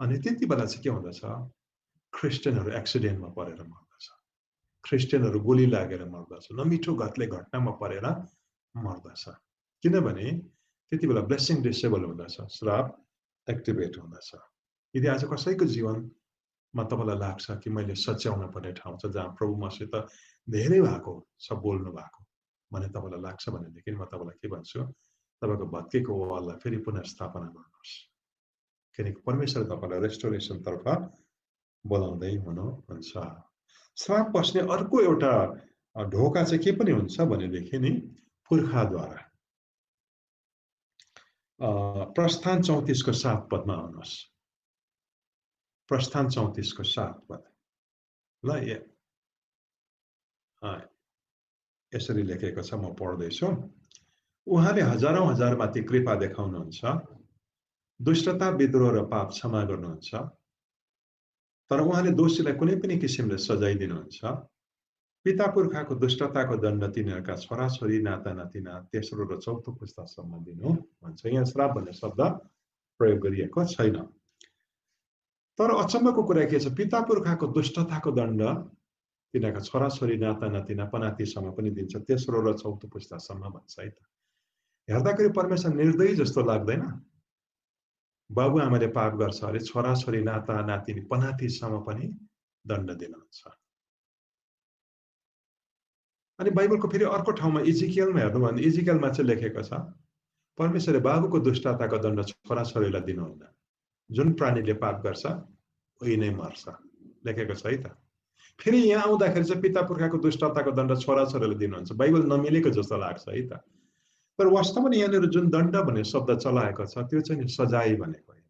अनि त्यति बेला चाहिँ के हुँदछ? क्रिस्चियनहरू एक्सिडेन्टमा परेर मर्दछ, क्रिस्चियनहरू गोली लागेर मर्दछ, नमिठो घटनामा परेर मर्दछ। किनभने त्यति बेला ब्लेसिङ डिसेबल हुँदछ, श्राप एक्टिभेट हुँदछ। यदि आज कसैको जीवनमा तपाईँलाई लाग्छ कि मैले सच्याउन पर्ने ठाउँ छ जहाँ प्रभु मसित धेरै भएको छ बोल्नु भएको भने तपाईँलाई लाग्छ भनेदेखि म तपाईँलाई के भन्छु? तपाईँको भत्केको वाललाई फेरि पुनर्स्थापना गर्नुहोस्, किनकि परमेश्वर तपाईँलाई रेस्टोरेसनतर्फ बोलाउँदै हुनुहुन्छ। श्राप बस्ने अर्को एउटा ढोका चाहिँ के पनि हुन्छ भनेदेखि नि पुर्खाद्वारा। प्रस्थान 34 को 7 पदमा आउनुहोस्। प्रस्थान 34 को 7 पद ल यसरी लेखेको छ, म पढ्दैछु। उहाँले हजारौं हजारमाथि कृपा देखाउनुहुन्छ, दुष्टता, विद्रोह र पाप क्षमा गर्नुहुन्छ, तर उहाँले दोषीलाई कुनै पनि किसिमले सजाय दिनुहुन्छ। पिता पुर्खाको दुष्टताको दण्ड तिनीहरूका छोराछोरी नाता नातिना तेस्रो र चौथो पुस्तासम्म दिनु भन्छ। यहाँ श्राप भन्ने शब्द प्रयोग गरिएको छैन। तर अचम्मको कुरा के छ, पिता पुर्खाको दुष्टताको दण्ड तिनीहरूका छोराछोरी नाता नातिना पनातिसम्म पनि दिन्छ, तेस्रो र चौथो पुस्तासम्म भन्छ है त। हेर्दाखेरि परमेश्वर निर्दयी जस्तो लाग्दैन? बाबुआमाले पाप गर्छ अरे छोराछोरी नाता नातिनी पनातिसम्म पनि दण्ड दिनुहुन्छ। अनि बाइबलको फेरि अर्को ठाउँमा इजिकियलमा हेर्नु भने इजिकियलमा चाहिँ लेखेको छ परमेश्वरले बाबुको दुष्टताको दण्ड छोराछोरीलाई दिनुहुन्न, जुन प्राणीले पाप गर्छ उही नै मर्छ लेखेको छ है त। फेरि यहाँ आउँदाखेरि चाहिँ पिता पुर्खाको दुष्टताको दण्ड छोराछोरीलाई दिनुहुन्छ। बाइबल नमिलेको जस्तो लाग्छ है त। तर वास्तवमा यहाँनिर जुन दण्ड भन्ने शब्द चलाएको छ त्यो चाहिँ सजाय भनेको होइन,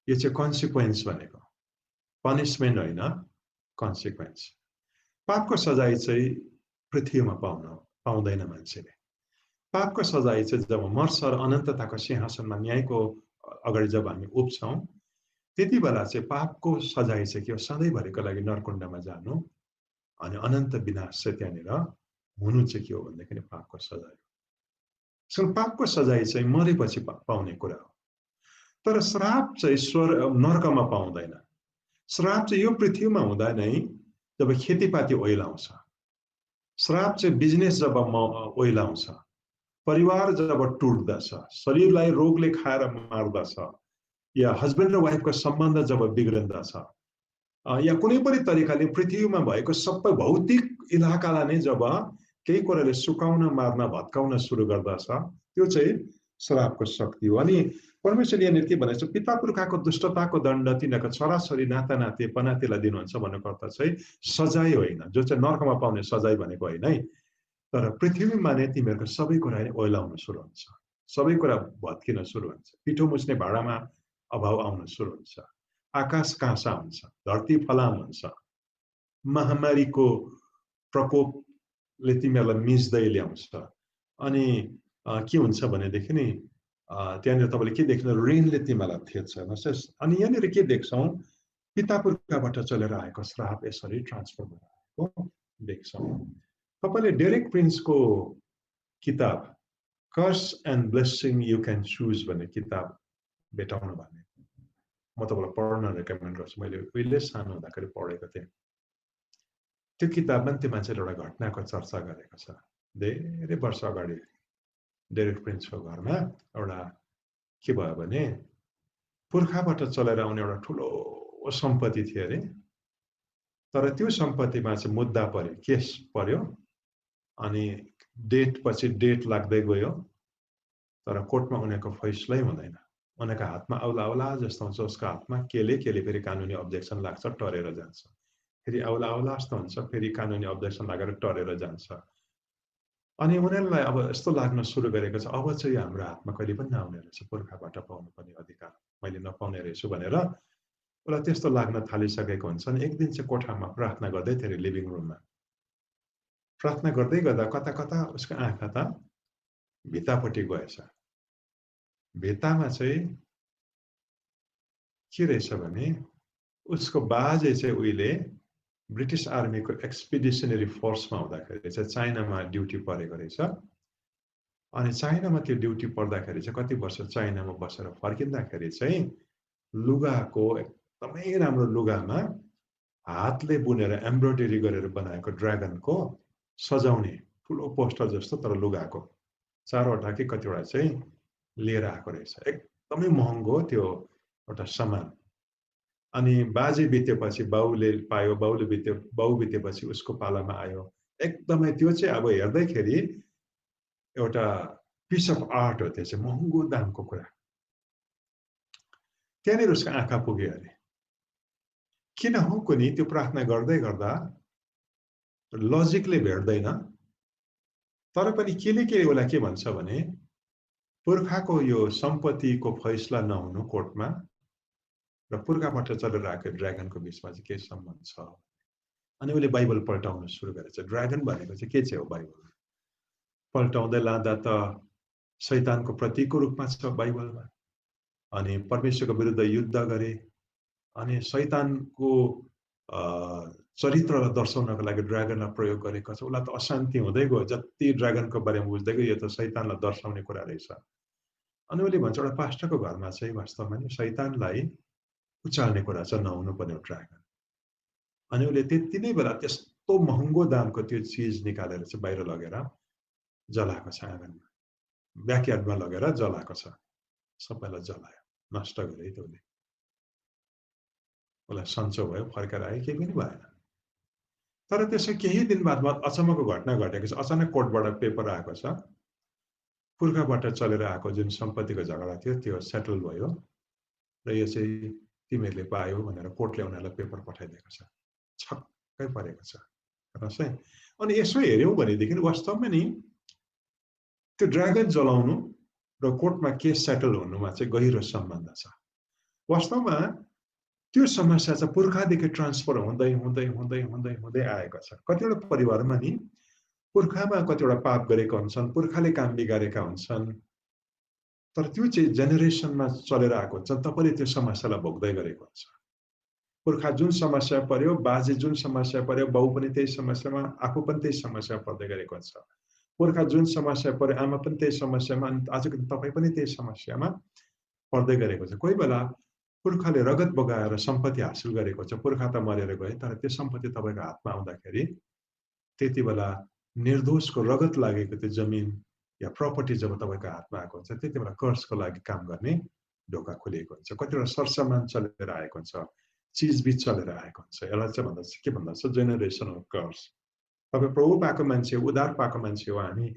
यो चाहिँ कन्सिक्वेन्स भनेको, पनिसमेन्ट होइन, कन्सिक्वेन्स। पापको सजाय चाहिँ पृथ्वीमा पाउँदैन मान्छेले। पापको सजाय चाहिँ जब मर्छ र अनन्तताको सिंहासनमा न्यायको अगाडि जब हामी उब्छौँ त्यति बेला चाहिँ पापको सजाय चाहिँ के हो, सधैँभरिको लागि नरकुण्डमा जानु अनि अनन्त विनाश चाहिँ त्यहाँनिर हुनु चाहिँ के हो भन्दाखेरि पापको सजाय हो। सो पापको सजाय चाहिँ मरेपछि पाउने कुरा हो। तर श्राप चाहिँ नर्कमा पाउँदैन। श्राप चाहिँ यो पृथ्वीमा हुँदा नै जब खेतीपाती ओइलाउँछ, श्राप चाहिँ बिजनेस जब ओइलाउँछ, परिवार जब टुट्दछ, शरीरलाई रोगले खाएर मार्दछ, या हस्बेन्ड र वाइफको सम्बन्ध जब बिग्रन्दछ, या कुनै पनि तरिकाले पृथ्वीमा भएको सबै भौतिक इलाकालाई नै जब केही कुराले सुकाउन मार्न भत्काउन सुरु गर्दछ, त्यो चाहिँ श्रापको शक्ति हो। अनि परमेश्वरले यहाँनिर के भनेको छ, पिता पुर्खाको दुष्टताको दण्ड तिनीहरूको छोराछोरी नाता नाति पनातिलाई दिनुहुन्छ भन्नुको अर्थ चाहिँ सजाय होइन, जो चाहिँ नर्कमा पाउने सजाय भनेको होइन है। तर पृथ्वीमा नै तिमीहरूको सबै कुरा ओइलाउन सुरु हुन्छ, सबै कुरा भत्किन सुरु हुन्छ, पिठो मुछ्ने भाँडामा अभाव आउन सुरु हुन्छ, आकाश काँसा हुन्छ, धरती फलाम हुन्छ, महामारीको प्रकोपले तिमीहरूलाई मिच्दै ल्याउँछ। अनि के हुन्छ भनेदेखि नि त्यहाँनिर तपाईँले के देख्नु, रेनले तिमीलाई थिच्छ। अनि यहाँनिर के देख्छौँ, पिता पुर्खाबाट चलेर आएको श्राप यसरी ट्रान्सफर भएर आएको देख्छौँ। तपाईँले डेरेक प्रिन्सको किताब curse and blessing you can choose भन्ने किताब भेटाउनु भने म तपाईँलाई पढ्न रेकमेन्ड गर्छु। मैले उहिले सानो हुँदाखेरि पढेको थिएँ। त्यो किताबमा त्यो मान्छेले एउटा घटनाको चर्चा गरेको छ। धेरै वर्ष अगाडि डेरेक प्रिन्सको घरमा एउटा के भयो भने पुर्खाबाट चलेर आउने एउटा ठुलो सम्पत्ति थियो अरे। तर त्यो सम्पत्तिमा चाहिँ मुद्दा पर्यो, केस पर्यो। अनि डेट पछि डेट लाग्दै गयो, तर कोर्टमा उनीहरूको फैसलै हुँदैन। उनीहरूको हातमा औला औला जस्तो हुन्छ, उसको हातमा केले फेरि कानुनी अब्जेक्सन लाग्छ, टरेर जान्छ, फेरि औला औला जस्तो हुन्छ, फेरि कानुनी अब्जेक्सन लागेर टरेर जान्छ। अनि उनीहरूलाई अब यस्तो लाग्न सुरु गरेको छ, अब चाहिँ हाम्रो हातमा कहिले पनि नआउने रहेछ, पुर्खाबाट पाउनुपर्ने अधिकार मैले नपाउने रहेछु भनेर उसलाई त्यस्तो लाग्न थालिसकेको हुन्छ। अनि एक दिन चाहिँ कोठामा प्रार्थना गर्दै थियो अरे, लिभिङ रुममा प्रार्थना गर्दै गर्दा कता कता उसको आँखा त भित्तापट्टि गएछ। भित्तामा चाहिँ के रहेछ भने उसको बाजे चाहिँ उहिले ब्रिटिस आर्मीको एक्सपिडिसनरी फोर्समा हुँदाखेरि चाहिँ चाइनामा ड्युटी परेको रहेछ। अनि चाइनामा त्यो ड्युटी पर्दाखेरि चाहिँ कति वर्ष चाइनामा बसेर फर्किँदाखेरि चाहिँ लुगाको एकदमै राम्रो लुगामा हातले बुनेर एम्ब्रोइडरी गरेर बनाएको ड्रागनको सजाउने ठुलो पोस्टर जस्तो तर लुगाको 4वटा कि कतिवटा चाहिँ लिएर आएको रहेछ। एकदमै महँगो त्यो एउटा सामान। अनि बाजे बितेपछि बाउले पायो, बाउ बितेपछि उसको पालामा आयो। एकदमै त्यो चाहिँ अब हेर्दैखेरि एउटा पिस अफ आर्ट हो, त्यो चाहिँ महँगो दामको कुरा। त्यहाँनिर उसको आँखा पुग्यो अरे। किन हो कुनी त्यो प्रार्थना गर्दै गर्दा लजिकले भेट्दैन, तर पनि के उसलाई के भन्छ भने पुर्खाको यो सम्पत्तिको फैसला नहुनु कोर्टमा र पुर्खाबाट चलेर आएको ड्रागनको बिचमा चाहिँ के सम्बन्ध छ। अनि उसले बाइबल पल्टाउन सुरु गरेछ। ड्रागन भनेको चाहिँ के चाहिँ हो, बाइबल पल्टाउँदै लाँदा त शैतानको प्रतीकको रूपमा छ बाइबलमा। अनि परमेश्वरको विरुद्ध युद्ध गरे, अनि शैतानको चरित्रलाई दर्शाउनको लागि ड्रागनलाई प्रयोग गरेको छ। उसलाई त अशान्ति हुँदै गयो, जति ड्रागनको बारेमा बुझ्दै गयो यो त शैतानलाई दर्शाउने कुरा रहेछ। अनि उसले भन्छ एउटा पास्टरको घरमा चाहिँ वास्तवमा नि शैतानलाई उचाल्ने कुरा छ, नहुनुपर्ने ड्रागन। अनि उसले त्यति नै बेला त्यस्तो महँगो दामको त्यो चिज निकालेर चाहिँ बाहिर लगेर जलाएको छ, आँगनमा ब्याकयार्डमा लगेर जलाएको छ, सबैलाई जलायो, नष्ट गरे त उसले। उसलाई सन्चो भयो, फर्केर आयो, केही पनि भएन। तर त्यसो केही दिन बादमा अचम्मको घटना घटेको छ। अचानक कोर्टबाट पेपर आएको छ, पुर्खाबाट चलेर आएको जुन सम्पत्तिको झगडा थियो त्यो सेटल भयो र यो चाहिँ तिमीहरूले पायो भनेर कोर्टले उनीहरूलाई पेपर पठाइदिएको छ। छक्कै परेको छ हेर्नुहोस् है। अनि यसो हेऱ्यौँ भनेदेखि वास्तवमा नि त्यो ड्रागन जलाउनु र कोर्टमा केस सेटल हुनुमा चाहिँ गहिरो सम्बन्ध छ। वास्तवमा त्यो समस्या चाहिँ पुर्खादेखि ट्रान्सफर हुँदै हुँदै हुँदै हुँदै हुँदै आएको छ। कतिवटा परिवारमा नि पुर्खामा कतिवटा पाप गरेका हुन्छन्, पुर्खाले काम बिगारेका हुन्छन्, तर त्यो चाहिँ जेनेरेसनमा चलेर आएको हुन्छ। तपाईँले त्यो समस्यालाई भोग्दै गरेको हुन्छ। पुर्खा जुन समस्या पर्यो, बाजे जुन समस्या पर्यो, बाउ पनि त्यही समस्यामा, आफू पनि त्यही समस्या पर्दै गरेको हुन्छ। पुर्खा जुन समस्या पर्यो, आमा पनि त्यही समस्यामा, अनि आजको दिन तपाईँ पनि त्यही समस्यामा पर्दै गरेको छ। कोही बेला पुर्खाले रगत बगाएर सम्पत्ति हासिल गरेको छ, पुर्खा त मरेर गए, तर त्यो सम्पत्ति तपाईँको हातमा आउँदाखेरि त्यति बेला निर्दोषको रगत लागेको त्यो जमिन या प्रपर्टी जब तपाईँको हातमा आएको हुन्छ, त्यति बेला कर्जको लागि काम गर्ने ढोका खुलिएको हुन्छ। कतिवटा सरसामान चलेर आएको हुन्छ, चिजबिज चलेर आएको हुन्छ। यसलाई चाहिँ भन्दा के भन्दा छ, जेनेरेसनल कर्ज। तपाईँ प्रभु पाएको मान्छे, उद्धार पाएको मान्छे हो, हामी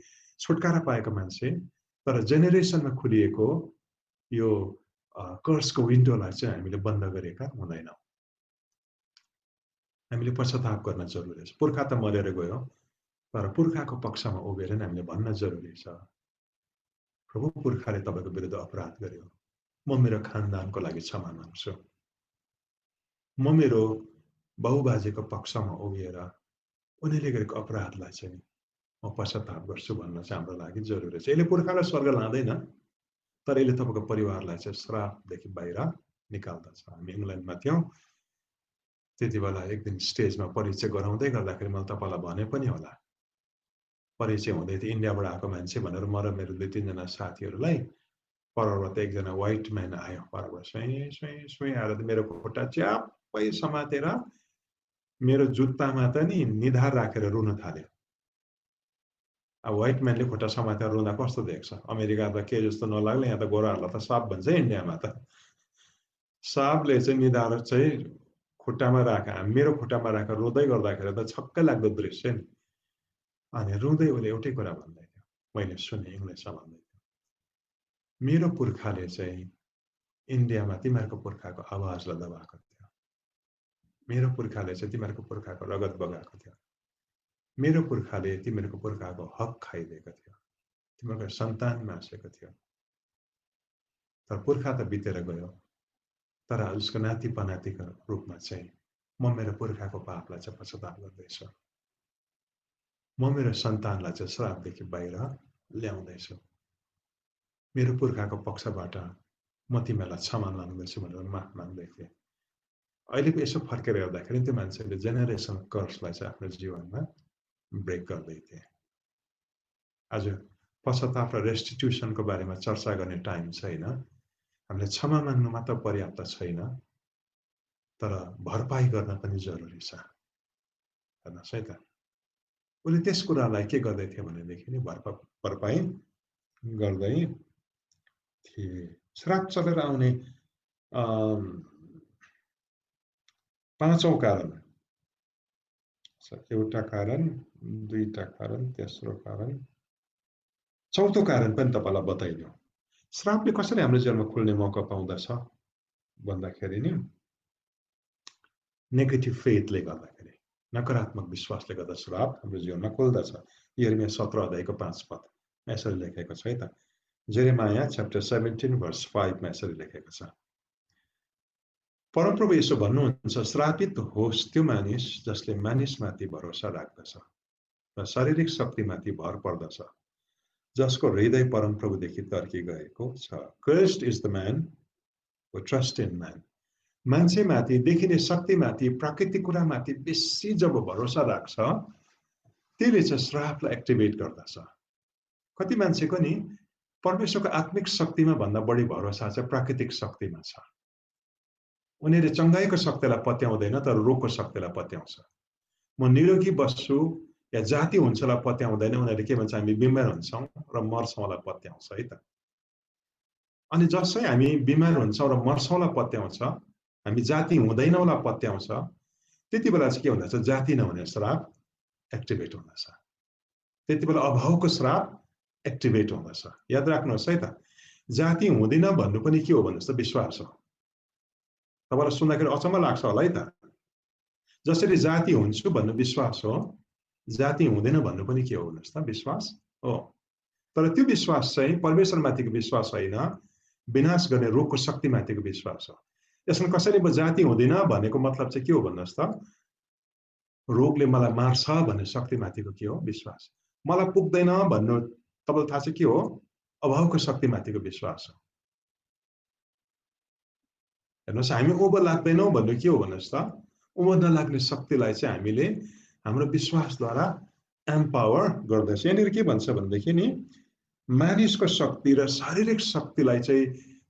छुटकारा पाएको मान्छे, तर जेनेरेसनमा खुलिएको यो कर्जको विन्डोलाई चाहिँ हामीले बन्द गरेका हुँदैनौँ। हामीले पश्चाताप गर्न जरुरी छ। पुर्खा त मरेर गयो, तर पुर्खाको पक्षमा उभिएर नै हामीले भन्न जरुरी छ, प्रभु पुर्खाले तपाईँको विरुद्ध अपराध गर्यो, म मेरो खानदानको लागि क्षमा माग्छु। म मेरो बाउबाजेको पक्षमा उभिएर उनीहरूले गरेको अपराधलाई चाहिँ म पश्चाताप गर्छु भन्न चाहिँ हाम्रो लागि जरुरी छ। यसले पुर्खालाई स्वर्ग लाँदैन, तर यसले तपाईँको परिवारलाई चाहिँ श्रापदेखि बाहिर निकाल्दछ। हामी इङ्ल्यान्डमा थियौँ, त्यति बेला एक दिन स्टेजमा परिचय गराउँदै गर्दाखेरि मैले तपाईँलाई भने पनि होला, परिचय हुँदै थियो इन्डियाबाट आएको मान्छे भनेर म र मेरो 2-3 जना साथीहरूलाई परबाट एकजना व्हाइट म्यान आयो, परबाट सुई सुई सुई आएर मेरो खुट्टा च्याप्पै समातेर मेरो जुत्तामा त नि निधार राखेर रुन थाल्यो। अब व्हाइट म्यानले खुट्टा समातेर रुँदा कस्तो देख्छ? अमेरिका त के जस्तो नलाग्ला, यहाँ त गोराहरूलाई त साप भन्छ, इन्डियामा त सापले चाहिँ निधार चाहिँ खुट्टामा राखेर, मेरो खुट्टामा राखेर रुँदै गर्दाखेरि त छक्कै लाग्दो दृश्य नि। अनि रुँदै उसले एउटै कुरा भन्दै थियो, मैले सुने इङ्ग्लिसमा भन्दै थियो, मेरो पुर्खाले चाहिँ इन्डियामा तिमीहरूको पुर्खाको आवाजलाई दबाएको थियो, मेरो पुर्खाले चाहिँ तिमीहरूको पुर्खाको रगत बगाएको थियो, मेरो पुर्खाले तिमीहरूको पुर्खाको हक खाइदिएको थियो, तिमीहरूको सन्तान मासेको थियो, तर पुर्खा त बितेर गयो, तर उसको नाति पनातिको रूपमा चाहिँ म मेरो पुर्खाको पापलाई चाहिँ पश्चाताप गर्दैछु। म मेरो सन्तानलाई चाहिँ श्रापदेखि बाहिर ल्याउँदैछु। मेरो पुर्खाको पक्षबाट म तिमीलाई क्षमा माग्दैछु भनेर माफ माग्दै थिएँ। अहिले यसो फर्केर हेर्दाखेरि त्यो मान्छेले जेनेरेसन कर्सलाई चाहिँ आफ्नो जीवनमा ब्रेक गर्दै थिए। आज पश्चाताप र रेस्टिट्युसनको बारेमा चर्चा गर्ने टाइम छैन। हामीले क्षमा माग्नु मात्र पर्याप्त छैन, तर भरपाई गर्न पनि जरुरी छ। हेर्नुहोस् है त, उसले त्यस कुरालाई के गर्दै थियो भनेदेखि नि भरपाई गर्दै थिए। श्राप चलेर आउने 5औं कारण, एउटा कारण, दुईटा कारण, तेस्रो कारण, चौथो कारण पनि तपाईलाई बताइदिउँ। श्रापले कसरी हाम्रो जीवनमा खुल्ने मौका पाउँदछ भन्दाखेरि नि नेगेटिभ फेथले गर्दाखेरि, नकारात्मक विश्वासले गर्दा श्राप हाम्रो जीवनमा खुल्दछ। यिर्मया 17:5 यसरी लेखेको छ है त। जेरेमाया च्याप्टर 17:5 यसरी लेखेको छ, परमप्रभु यसो भन्नुहुन्छ, श्रापित होस् त्यो मानिस जसले मानिसमाथि भरोसा राख्दछ र शारीरिक शक्तिमाथि भर पर्दछ, जसको हृदय परमप्रभुदेखि तर्की गएको छ। Cursed is the man who trusts in man. मान्छेमाथि, देखिने शक्तिमाथि, प्राकृतिक कुरामाथि बेसी जब भरोसा राख्छ, त्यसले चाहिँ श्रापलाई एक्टिभेट गर्दछ। कति मान्छेको नि परमेश्वरको आत्मिक शक्तिमा भन्दा बढी भरोसा चाहिँ प्राकृतिक शक्तिमा छ। उनीहरूले चङ्गाइको शक्तिलाई पत्याउँदैन, तर रोगको शक्तिलाई पत्याउँछ। म निरोगी बस्छु या जाति हुन्छलाई पत्याउँदैन, उनीहरूले के भन्छ, हामी बिमार हुन्छौँ र मर्छौँलाई पत्याउँछ है त। अनि जसै हामी बिमार हुन्छौँ र मर्छौँलाई पत्याउँछ, हामी जाति हुँदैनौँलाई पत्याउँछ, त्यति बेला चाहिँ के हुँदछ, जाति नहुने श्राप एक्टिभेट हुँदछ। त्यति बेला अभावको श्राप एक्टिभेट हुँदछ। याद राख्नुहोस् है त, जाति हुँदैन भन्नु पनि के हो भन्नुहोस् त, विश्वास हो। तपाईँलाई सुन्दाखेरि अचम्म लाग्छ होला है त। जसरी जाति हुन्छु भन्नु विश्वास हो, जाति हुँदैन भन्नु पनि के हो भन्नुहोस् त, विश्वास हो। तर त्यो विश्वास चाहिँ परमेश्वरमाथिको विश्वास होइन, विनाश गर्ने रोगको शक्तिमाथिको विश्वास हो। यसमा कसैले म जाति हुँदैन भनेको मतलब चाहिँ के हो भन्नुहोस् त, रोगले मलाई मार्छ भन्ने शक्तिमाथिको के हो, विश्वास। मलाई पुग्दैन भन्नु तपाईँलाई थाहा छ के हो, अभावको शक्तिमाथिको विश्वास हो। हेर्नुहोस्, हामी उँभो लाग्दैनौँ भन्नु के हो भन्नुहोस् त, उँभो नलाग्ने शक्तिलाई चाहिँ हामीले हाम्रो विश्वासद्वारा एम्पावर गर्दछ। यहाँनिर के भन्छ भनेदेखि नि, मानिसको शक्ति र शारीरिक शक्तिलाई चाहिँ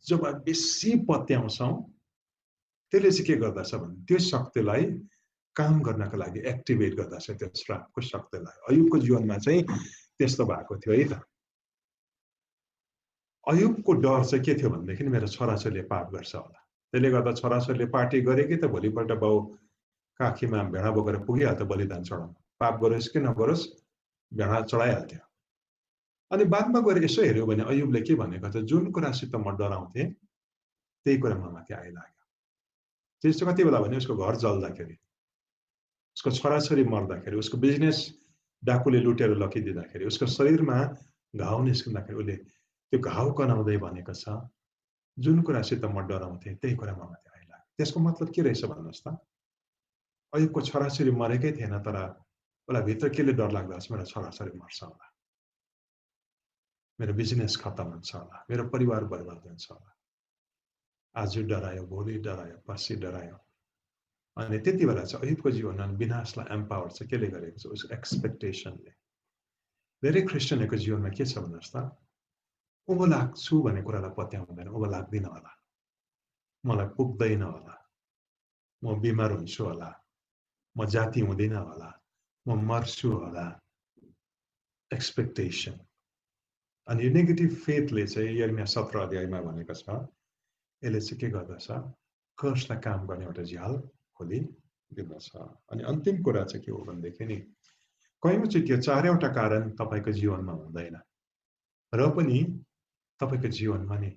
जब बेसी पत्याउँछौँ, त्यसले चाहिँ के गर्दछ भने त्यो शक्तिलाई काम गर्नको लागि एक्टिभेट गर्दछ, त्यो श्रापको शक्तिलाई। अयुबको जीवनमा चाहिँ त्यस्तो भएको थियो है त। अयुबको डर चाहिँ के थियो भनेदेखि मेरो छोराछोरीले पाप गर्छ होला, त्यसले गर्दा छोराछोरीले पार्टी गरे कि त भोलिपल्ट बाउ काखीमा भेडा बोकेर पुगिहाल्थ्यो बलिदान चढाउन। पाप गरोस् कि नगरोस् भेडा चढाइहाल्थ्यो। अनि बादमा गएर यसो हेऱ्यो भने अयुबले के भनेको छ, जुन कुरासित म डराउँथेँ त्यही कुरा ममाथि आइलाग्यो। त्यस्तो कति बेला भने उसको घर जल्दाखेरि, उसको छोराछोरी मर्दाखेरि, उसको बिजनेस डाकुले लुटेर लगिदिँदाखेरि, उसको शरीरमा घाउ निस्किँदाखेरि उसले त्यो घाउ कनाउँदै भनेको छ, जुन कुरासित म डराउँथेँ त्यही कुरा ममाथि आइलाग्यो। त्यसको मतलब के रहेछ भन्नुहोस् त, अयुबको छोराछोरी मरेकै थिएन, तर उसलाई भित्र केले डर लाग्दछ, मेरो छोराछोरी मर्छ होला, मेरो बिजनेस खत्तम हुन्छ होला, मेरो परिवार बर्बाद हुन्छ होला। आज डरायो, भोलि डरायो, पर्सि डरायो। अनि त्यति बेला चाहिँ अयुबको जीवनमा विनाशलाई एम्पावर चाहिँ केले गरेको छ, उसको एक्सपेक्टेसनले। धेरै क्रिस्चियनहरूको जीवनमा के छ भन्नुहोस् त, उँभो लाग्छु भन्ने कुरालाई पत्याउँदैन, उँभो लाग्दिन होला, मलाई पुग्दैन होला, म बिमार हुन्छु होला, म जाति हुँदैन होला, म मर्छु होला, एक्सपेक्टेसन। अनि यो नेगेटिभ फेथले चाहिँ यिर्मया 17 अध्यायमा भनेको छ, यसले चाहिँ के गर्दछ, कर्सलाई काम गर्ने एउटा झ्याल खोलिदिँदछ। अनि अन्तिम कुरा चाहिँ के हो भनेदेखि नि, कयौँचोटि त्यो चारैवटा कारण तपाईँको जीवनमा हुँदैन र पनि तपाईँको जीवनमा नि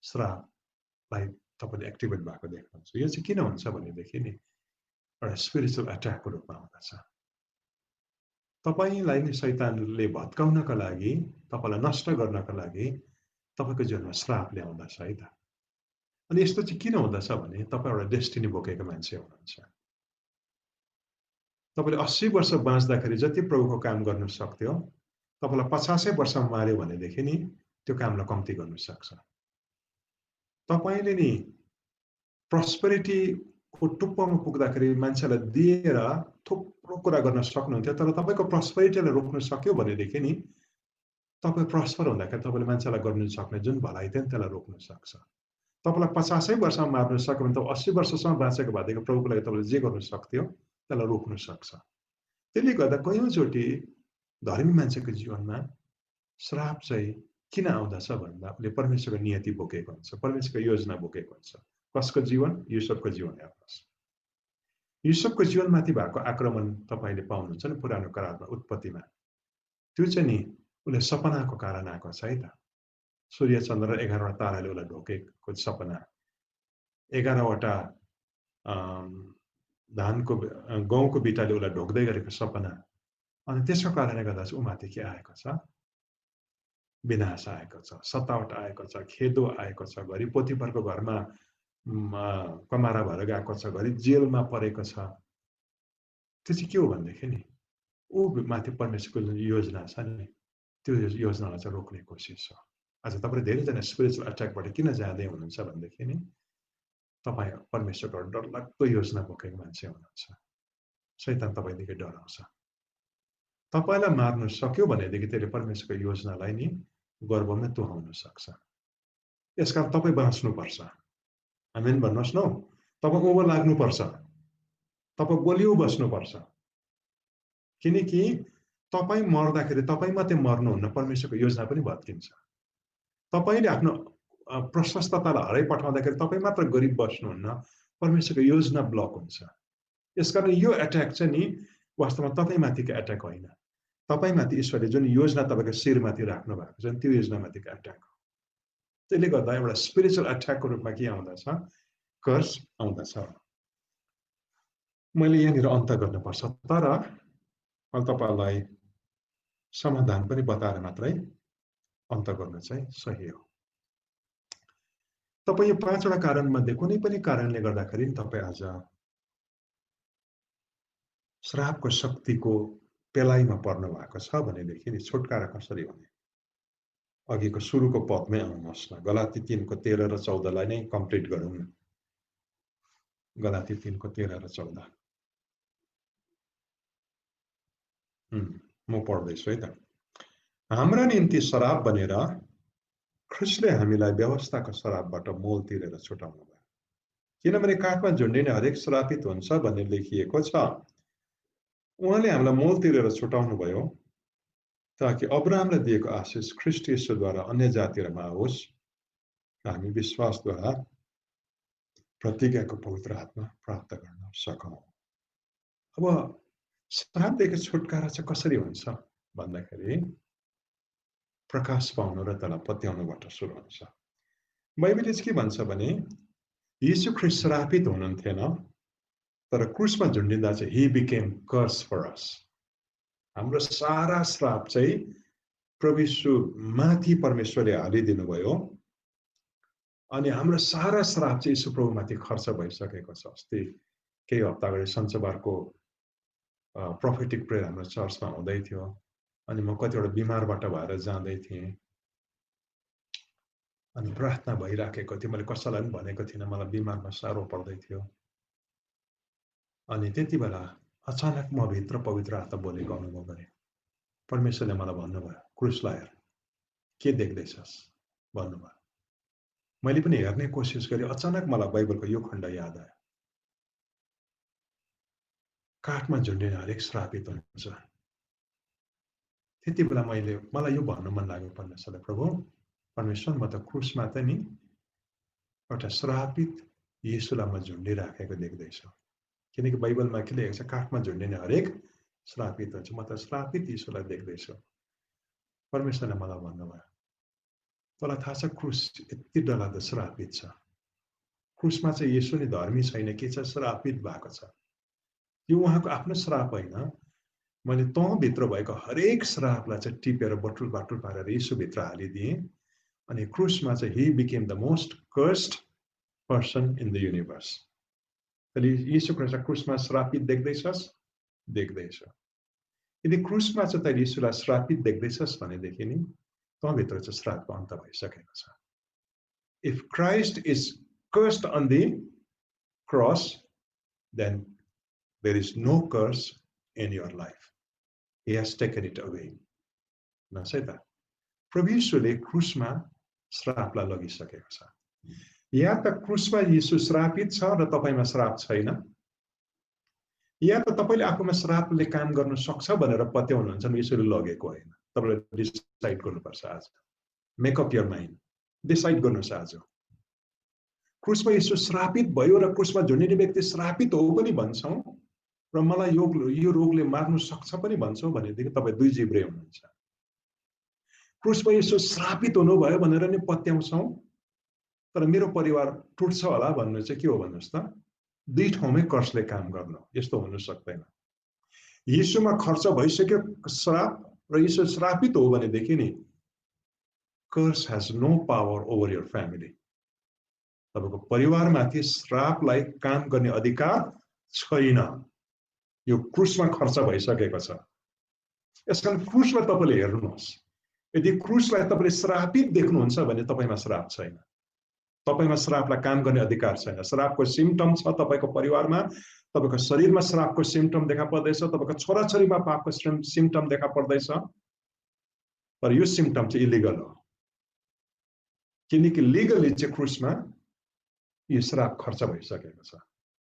श्रापलाई तपाईँले एक्टिभेट भएको देख्नुहुन्छ। यो चाहिँ किन हुन्छ भनेदेखि नि, एउटा स्पिरिचुअल एट्याकको रूपमा हुँदछ। तपाईँलाई नि शैतानले भत्काउनका लागि, तपाईँलाई नष्ट गर्नका लागि तपाईँको जीवनमा श्राप ल्याउँदछ है त। अनि यस्तो चाहिँ किन हुँदछ भने तपाईँ एउटा डेस्टिनी बोकेको मान्छे हुनुहुन्छ। तपाईँले 80 वर्ष बाँच्दाखेरि जति प्रभुको काम गर्नु सक्थ्यो, तपाईँलाई 50 वर्षमा मार्यो भनेदेखि नि त्यो कामलाई कम्ती गर्नु सक्छ। तपाईँले नि प्रस्पेरिटीको टुप्पोमा पुग्दाखेरि मान्छेलाई दिएर थुप्रो कुरा गर्न सक्नुहुन्थ्यो, तर तपाईँको प्रस्पेरिटीलाई रोक्न सक्यो भनेदेखि नि तपाईँ प्रस्पर हुँदाखेरि तपाईँले मान्छेलाई गर्नु सक्ने जुन भलाइ थियो नि त्यसलाई रोक्न सक्छ। तपाईँलाई 50 वर्षमा मार्न सक्यो भने त 80 वर्षसम्म बाँचेको भएदेखि प्रभुको लागि तपाईँले जे गर्नु सक्थ्यो त्यसलाई रोक्न सक्छ। त्यसले गर्दा कयौँचोटि धर्मी मान्छेको जीवनमा श्राप चाहिँ किन आउँदछ भन्दा उसले परमेश्वरको नियति बोकेको हुन्छ, परमेश्वरको योजना बोकेको हुन्छ। कसको जीवन? युसुफको जीवन हेर्नुहोस्। युसुफको जीवनमाथि भएको आक्रमण तपाईँले पाउनुहुन्छ नि पुरानो करारमा, उत्पत्तिमा। त्यो चाहिँ नि उसले सपनाको कारण आएको छ है त। सूर्य चन्द्र 11वटा ताराले उसलाई ढोकेको सपना, 11वटा धानको गहुँको बिटाले उसलाई ढोक्दै गरेको सपना। अनि त्यसको कारणले गर्दा चाहिँ उमाथि के आएको छ? विनाश आएको छ, सतावट आएको छ, खेदो आएको छ, घरि पोतिफरको घरमा कमारा भएर गएको छ, घरि जेलमा परेको छ। त्यो चाहिँ के हो भनेदेखि नि ऊ माथि परमेश्वरको जुन योजना छ नि त्यो योजनालाई चाहिँ रोक्ने कोसिस हो। आज तपाईँ धेरैजना स्पिरिचुअल एट्याकबाट किन जाँदै हुनुहुन्छ भनेदेखि नि तपाईँ परमेश्वरको डरलाग्दो योजना बोकेको मान्छे हुनुहुन्छ। शैतान तपाईँदेखि डराउँछ। तपाईँलाई मार्न सक्यो भनेदेखि त्यसले परमेश्वरको योजनालाई नि गर्भमा तुहाउन सक्छ। यसकारण तपाईँ बाँच्नुपर्छ। आमेन भन्नुहोस् न। तपाईँ उँभो लाग्नुपर्छ। तपाईँ बलियो बस्नुपर्छ। किनकि तपाईँ मर्दाखेरि तपाईँ मात्रै मर्नुहुन्न, परमेश्वरको योजना पनि भत्किन्छ। तपाईँले आफ्नो प्रशस्ततालाई हराइ पठाउँदाखेरि तपाईँ मात्र गरिब बस्नुहुन्न, परमेश्वरको योजना ब्लक हुन्छ। यसकारण यो एट्याक चाहिँ नि वास्तवमा तपाईँमाथिको एट्याक होइन, तपाईँमाथि ईश्वरले जुन योजना तपाईँको शिरमाथि राख्नु भएको छ त्यो योजनामाथिको एट्याक हो। त्यसले गर्दा एउटा स्पिरिचुअल एट्याकको रूपमा के आउँदछ? कर्स आउँदछ। मैले यहाँनिर अन्त गर्नुपर्छ, तर मैले तपाईँलाई समाधान पनि बताएर मात्रै अन्त गर्न चाहिँ सही हो। तपाईँ यो 5वटा कारणमध्ये कुनै पनि कारणले गर्दाखेरि तपाईँ आज श्रापको शक्तिको पेलाइमा पर्नु भएको छ भनेदेखि छुटकारा कसरी हुने? अघिको सुरुको पदमै आउनुहोस् न। गलाती 3 को 13 र 14 नै कम्प्लिट गरौँ न। गलाती 3 को 13 र 14 म पढ्दैछु है त। हाम्रा निम्ति शराब बनेर ख्रिस्टले हामीलाई व्यवस्थाको शराबबाट मोल तिरेर छुटाउनु भयो, किनभने काठमा झुन्डिने हरेक श्रापित हुन्छ भन्ने लेखिएको छ। उहाँले हामीलाई मोल तिरेर छुटाउनु भयो ताकि अब्राहमलाई दिएको आशिष ख्रिस्ट येशूद्वारा अन्य जातिहरूमा आओस् र हामी विश्वासद्वारा प्रतिज्ञाको पवित्र आत्मा प्राप्त गर्न सकौँ। अब श्रापदेखि छुटकारा चाहिँ कसरी हुन्छ भन्दाखेरि प्रकाश पाउनु र त्यसलाई पत्याउनुबाट सुरु हुन्छ। बाइबलले के भन्छ भने यीशु ख्रिस्ट श्रापित हुनुहुन्थेन, तर क्रुसमा झुन्डिँदा चाहिँ he became curse for us। हाम्रो सारा श्राप चाहिँ प्रभु यीशु माथि परमेश्वरले हालिदिनु भयो अनि हाम्रो सारा श्राप चाहिँ यीशु प्रभु माथि खर्च भइसकेको छ। अस्ति केही हप्ता अगाडि सञ्चबारको प्रोफेटिक प्रेयर हाम्रो चर्चमा हुँदै थियो अनि म कतिवटा बिमारबाट भएर जाँदै थिएँ अनि प्रार्थना भइराखेको थियो। मैले कसैलाई पनि भनेको थिइनँ, मलाई बिमारमा साह्रो पर्दै थियो। अनि त्यति बेला अचानक म भित्र पवित्र आत्मा बोलेको अनुभव गरेँ। परमेश्वरले मलाई भन्नुभयो, क्रुसलाई हेर, के देख्दैछस् भन्नुभयो। मैले पनि हेर्ने कोसिस गरेँ। अचानक मलाई बाइबलको यो खण्ड याद आयो, काठमा झुन्डिने हरेक श्रापित हुन्छ। त्यति बेला मलाई यो भन्नु मन लाग्यो परमेश्वरले, प्रभु परमेश्वर म त क्रुसमा त नि एउटा श्रापित येशूलाई म झुन्डिराखेको देख्दैछु। किनकि बाइबलमा के लेखेको छ, काठमा झुन्डिने हरेक श्रापित हुन्छ। म त श्रापित येशूलाई देख्दैछु। परमेश्वरले मलाई भन्नुभयो, तँलाई थाहा छ क्रुस यति डरलाग्दो श्रापित छ। क्रुसमा चाहिँ येशू नि धर्मी छैन, के छ, श्रापित भएको छ। यो उहाँको आफ्नो श्राप होइन, मैले तँभित्र भएको हरेक श्रापलाई चाहिँ टिपेर बटुल बाटुल पारेर येशूभित्र हालिदिएँ अनि क्रुसमा चाहिँ he became the most cursed person in the universe। यीशु ख्रिस्टलाई क्रुसमा श्रापित देख्दैछस्? देख्दैछ। यदि क्रुसमा चाहिँ तैँले यीशुलाई श्रापित देख्दैछस् भनेदेखि नि तँभित्र चाहिँ श्रापको अन्त भइसकेको छ। If Christ is cursed on the cross, then there is no curse in your life. He has taken it away। नसै त प्रभु यीशुले क्रुसमा श्रापलाई लगिसकेको छ। या त क्रुसमा यीशु श्रापित छ र तपाईमा श्राप छैन, या त तपाईले आफूमा श्रापले काम गर्न सक्छ भनेर पत्याउनुहुन्छ, यीशुले लगेको होइन। तपाईले डिसाइड गर्नुपर्छ आज। Make up your mind, decide गर्नुहोस् आज। क्रुसमा यीशु श्रापित भयो र क्रुसमा झुन्डिने व्यक्ति श्रापित हो पनि भन्छौँ र मलाई यो रोगले मार्न सक्छ पनि भन्छौँ भनेदेखि तपाईँ दुई जिब्रे हुनुहुन्छ। क्रुसमा यीशु श्रापित हुनुभयो भनेर नि पत्याउँछौँ तर मेरो परिवार टुट्छ होला भन्नु चाहिँ के हो भन्नुहोस् त? दुई ठाउँमै कर्सले काम गर्नु, यस्तो हुन सक्दैन। यीशुमा खर्च भइसक्यो श्राप र यीशु श्रापित हो भनेदेखि नि curse has no power over your family. तपाईको परिवारमाथि श्रापलाई काम गर्ने अधिकार छैन। यो क्रुसमा खर्च भइसकेको छ। यसकारण क्रुसमा तपाईले हेर्नुहोस्। यदि क्रुसलाई तपाईले श्रापित देख्नुहुन्छ भने तपाईमा श्राप छैन। तपाईमा श्रापलाई काम गर्ने अधिकार छैन। श्रापको सिम्पटम छ तपाईको परिवारमा, तपाईको शरीरमा श्रापको सिम्पटम देखा पर्दैछ, तपाईको छोराछोरीमा पापको सिम्पटम देखा पर्दैछ, तर यो सिम्पटम चाहिँ इलिगल हो, किनकि लिगली चाहिँ क्रुसमा यो श्राप खर्च भइसकेको छ।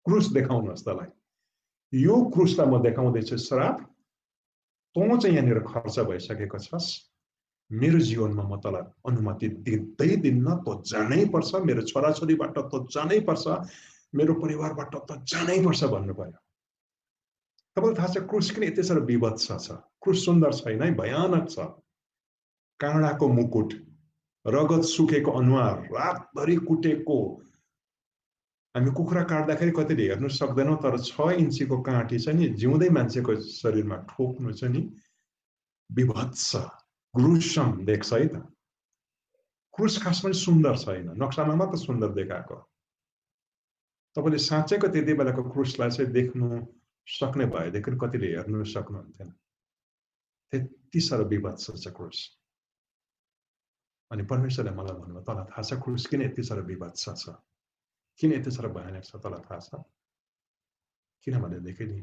क्रुस देखाउनुहोस् तँलाई, यो क्रुसलाई म देखाउँदैछु श्राप, तँ चाहिँ यहाँनिर खर्च भइसकेको छस्, मेरो जीवनमा म तँलाई अनुमति दिँदै दिन्न, तँ जानै पर्छ, मेरो छोराछोरीबाट तँ जानै पर्छ, मेरो परिवारबाट तँ जानै पर्छ भन्नु पर्यो। तपाईँलाई थाहा छ क्रुस किन यति साह्रो विभत्स छ? क्रुस सुन्दर छैन है, भयानक छ। काँडाको मुकुट, रगत सुकेको अनुहार, रातभरि कुटेको, हामी कुखुरा काट्दाखेरि कतिले हेर्नु सक्दैनौँ, तर 6 इन्चीको काँटी चाहिँ नि जिउँदै मान्छेको शरीरमा ठोक्नु चाहिँ नि विभत्स ग्रुसम देख्छ है त। क्रुस खासमा सुन्दर छैन, नक्सामा मात्र सुन्दर देखाएको। तपाईँले साँच्चैको त्यति बेलाको क्रुसलाई चाहिँ देख्नु सक्ने भएदेखि कतिले हेर्नु सक्नुहुन्थेन, त्यति साह्रो विभत्स छ क्रुस। अनि परमेश्वरले मलाई भन्नुभयो, तँलाई थाहा छ क्रुस किन यति साह्रो विभत्स छ, किन यति साह्रो भयानक छ, तँलाई थाहा छ? किनभनेदेखि नि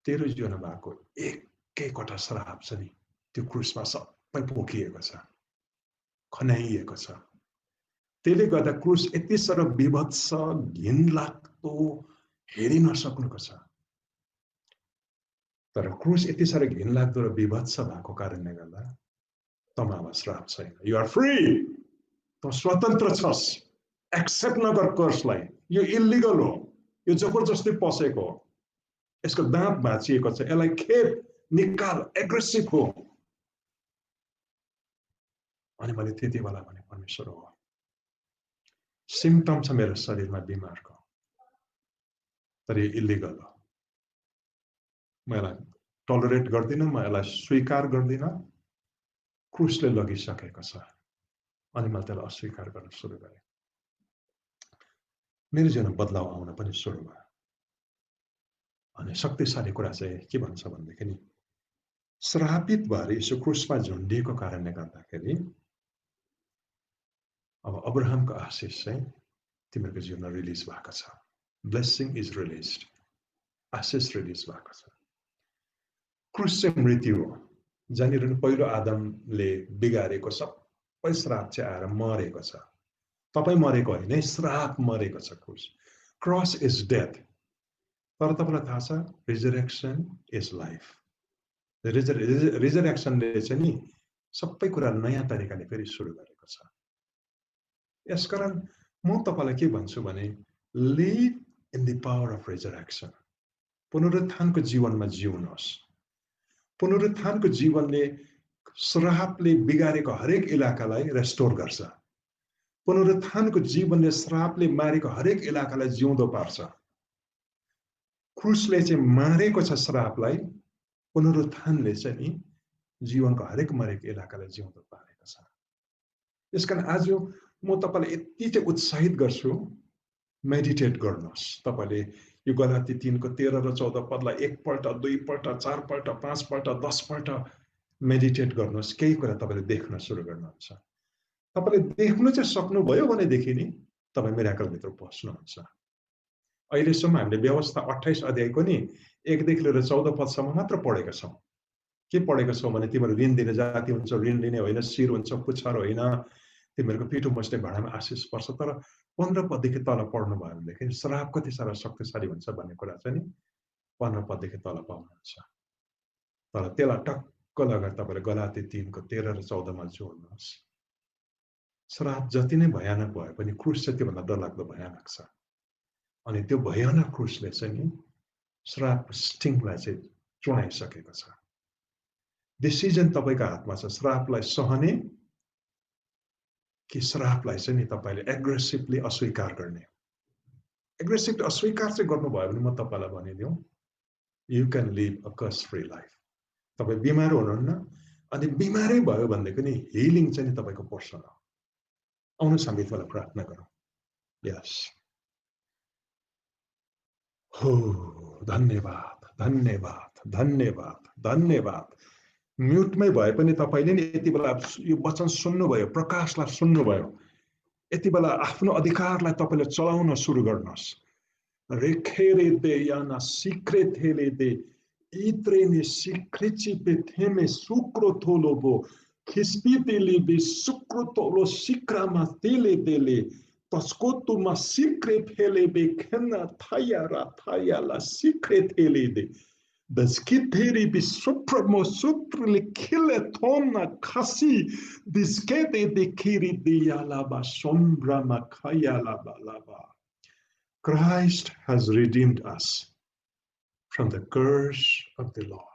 तेरो जीवनमा भएको एकैवटा श्राप छ नि, त्यो क्रुसमा सबै पोखिएको छ, खनाइएको छ। त्यसले गर्दा क्रुस यति साह्रो विभत्स घिनलाग्दो हेरि नसक्नुको छ। तर क्रुस यति साह्रो घिनलाग्दो र विभत्स भएको कारणले गर्दा तँमा श्राप छैन। यु आर फ्री, तँ स्वतन्त्र छस्। एक्सेप्ट नगर कर्सलाई, यो इलिगल हो, यो जबरजस्ती पसेको हो, यसको दाँत भाँचिएको छ, यसलाई खेप, निकाल, एग्रेसिभ हो। अनि मैले त्यति बेला भने परमेश्वर हो, सिम्पटम छ मेरो शरीरमा बिमारको, तर यो इलिगल हो, म यसलाई टलरेट गर्दिनँ, म यसलाई स्वीकार गर्दिनँ। क्रुसले लगिसकेको छ। अनि मैले त्यसलाई अस्वीकार गर्न सुरु गरेँ। मेरो जीवनमा बदलाव आउन पनि सुरु भयो। अनि शक्तिशाली कुरा चाहिँ के भन्छ भनेदेखि नि, श्रापित भएर यसो क्रुसमा झुन्डिएको कारणले गर्दाखेरि अब अब्राहमको आशिष चाहिँ तिमीहरूको जीवनमा रिलिज भएको छ। ब्लेसिङ इज रिलिज्ड, आशिष रिलिज भएको छ। क्रुस चाहिँ मृत्यु हो, जहाँनिर पहिलो आदमले बिगारेको सबै श्राप चाहिँ आएर मरेको छ। तपाईँ मरेको होइन, श्राप मरेको छ। Cross is death. तर तपाईँलाई थाहा छ रिजरेक्सन इज लाइफ। रिजरेक्सनले चाहिँ नि सबै कुरा नयाँ तरिकाले फेरि सुरु गरेको छ। यसकारण म तपाईँलाई के भन्छु भने, live in the power of resurrection. पुनरुत्थानको जीवनमा जिउनुहोस्। पुनरुत्थानको जीवनले श्रापले बिगारेको हरेक इलाकालाई रेस्टोर गर्छ। पुनरुत्थानको जीवनले श्रापले मारेको हरेक इलाकालाई जिउँदो पार्छ। क्रुसले चाहिँ मारेको छ श्रापलाई, पुनरुत्थानले चाहिँ नि जीवनको हरेक मरेको इलाकालाई जिउँदो पारेको छ। यसकारण आज म तपाईँलाई यति चाहिँ उत्साहित गर्छु, मेडिटेट गर्नुहोस्। तपाईँले यो गलाती 3 को 13 र 14 पदलाई एकपल्ट, दुईपल्ट, 4 पल्ट, 5 पल्ट, 10 पल्ट मेडिटेट गर्नुहोस्। केही कुरा तपाईँले देख्न सुरु गर्नुहुन्छ। तपाईँले देख्नु चाहिँ सक्नुभयो भनेदेखि नि तपाईँ मिराकलभित्र पस्नुहुन्छ। अहिलेसम्म हामीले व्यवस्था 28 अध्यायको नि 1 देखि लिएर 14 पदसम्म मात्र पढेका छौँ। के पढेका छौँ भने तिमीहरू ऋण दिने जाति हुन्छ, ऋण लिने होइन, शिर हुन्छ, पुच्छर होइन, तिमीहरूको पिठो मस्ने भाँडामा आशिष पर्छ। तर 15 पददेखि तल पढ्नु भयो भनेदेखि श्राप कति साह्रो शक्तिशाली हुन्छ भन्ने कुरा चाहिँ नि 15 पददेखि तल पाउनुहुन्छ। तर त्यसलाई टक्क लगाएर तपाईँले गलाती 3 को 13 र 14 मा जोड्नुहोस्। श्राप जति नै भयानक भए पनि क्रुस चाहिँ त्योभन्दा डरलाग्दो भयानक छ। अनि त्यो भयानक क्रुसले चाहिँ नि श्राप स्टिङलाई चाहिँ चुडाइसकेको छ। डिसिजन तपाईँको हातमा छ, श्रापलाई सहने कि श्रापलाई चाहिँ नि तपाईँले एग्रेसिभली अस्वीकार गर्ने। एग्रेसिभली अस्वीकार चाहिँ गर्नुभयो भने म तपाईँलाई भनिदिउँ, you can live a curse free life. तपाईँ बिमार हुनुहुन्न, अनि बिमारै भयो भनेदेखि नि हिलिङ चाहिँ नि तपाईँको पर्सन हो। आउनुहोस् हामी तपाईँलाई प्रार्थना गरौँ। यस, हो धन्यवाद, धन्यवाद, धन्यवाद, धन्यवाद। म्युटमै भए पनि तपाईँले नि यति बेला यो वचन सुन्नुभयो, प्रकाशलाई सुन्नुभयो। यति बेला आफ्नो अधिकारलाई तपाईले चलाउन सुरु गर्नुहोस्। रेखेरे दे याना सिक्रेथेले दे इत्रेने सिक्रेचिपे थेमे सुक्रोथोलोबो खिस्पितेले बे सुक्रोतोलो सिक्रामा तेले देले तस्कोतुमा सिक्रेथेले बे खेना थायारा थायाला सिक्रेथेले they Daskiteri bi supremo sutrili kille tonna kasi diskete de kiri de yalaba sombra makaya laba laba. Christ has redeemed us from the curse of the law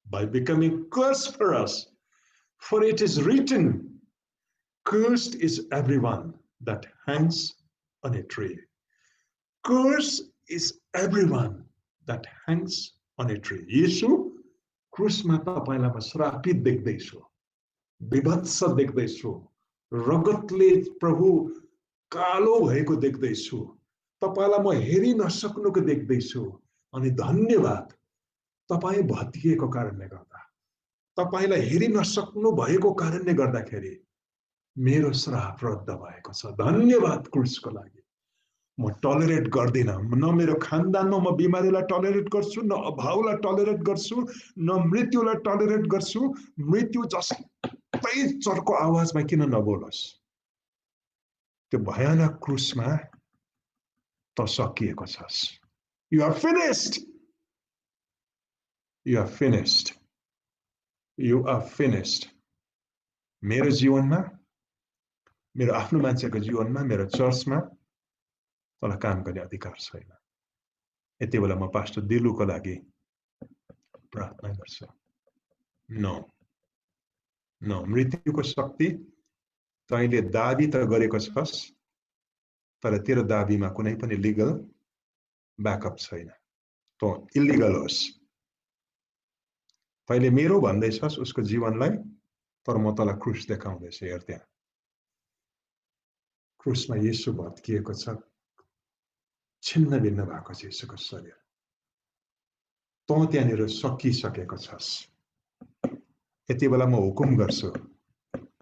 by becoming curse for us. For it is written, cursed is everyone that hangs on a tree. Cursed is everyone that hangs on a tree. येशू क्रुसमा तपाईलाई म श्रापित देख्दैछु, विभत्स देख्दैछु, रगतले प्रभु कालो भएको देख्दैछु, तपाईलाई म हेरि नसक्नुको देख्दैछु। अनि धन्यवाद, तपाई भत्किएको कारणले गर्दा, तपाईलाई हेरि नसक्नु भएको कारणले गर्दाखेरि मेरो श्राप रद्द भएको छ। धन्यवाद क्रुसको लागि। म टलरेट गर्दिन, न मेरो खानदानमा म बिमारीलाई टलरेट गर्छु, न अभावलाई टलरेट गर्छु, न मृत्युलाई टलरेट गर्छु। मृत्यु जस्तै चर्को आवाजमा किन नबोलोस्, त्यो भयानक क्रुसमा त सकिएको छस्। You are finished. You are finished. You are finished. मेरो जीवनमा, मेरो आफ्नो मान्छेको जीवनमा, मेरो चर्चमा तँलाई काम गर्ने अधिकार छैन। यति बेला म पास्टर दिलुको लागि प्रार्थना गर्छु। नो मृत्युको शक्ति तैँले दाबी त गरेको छस्, तर तेरो दाबीमा कुनै पनि लिगल ब्याकअप छैन। तँ इलिगल होस्। तैँले मेरो भन्दैछस् उसको जीवनलाई, तर म तँलाई क्रुस देखाउँदैछु। हेर त्यहाँ क्रुसमा येशू भत्किएको छ, छिन्न भिन्न भएको छ येशूको शरीर। तँ त्यहाँनिर सकिसकेको छस्। यति बेला म हुकुम गर्छु,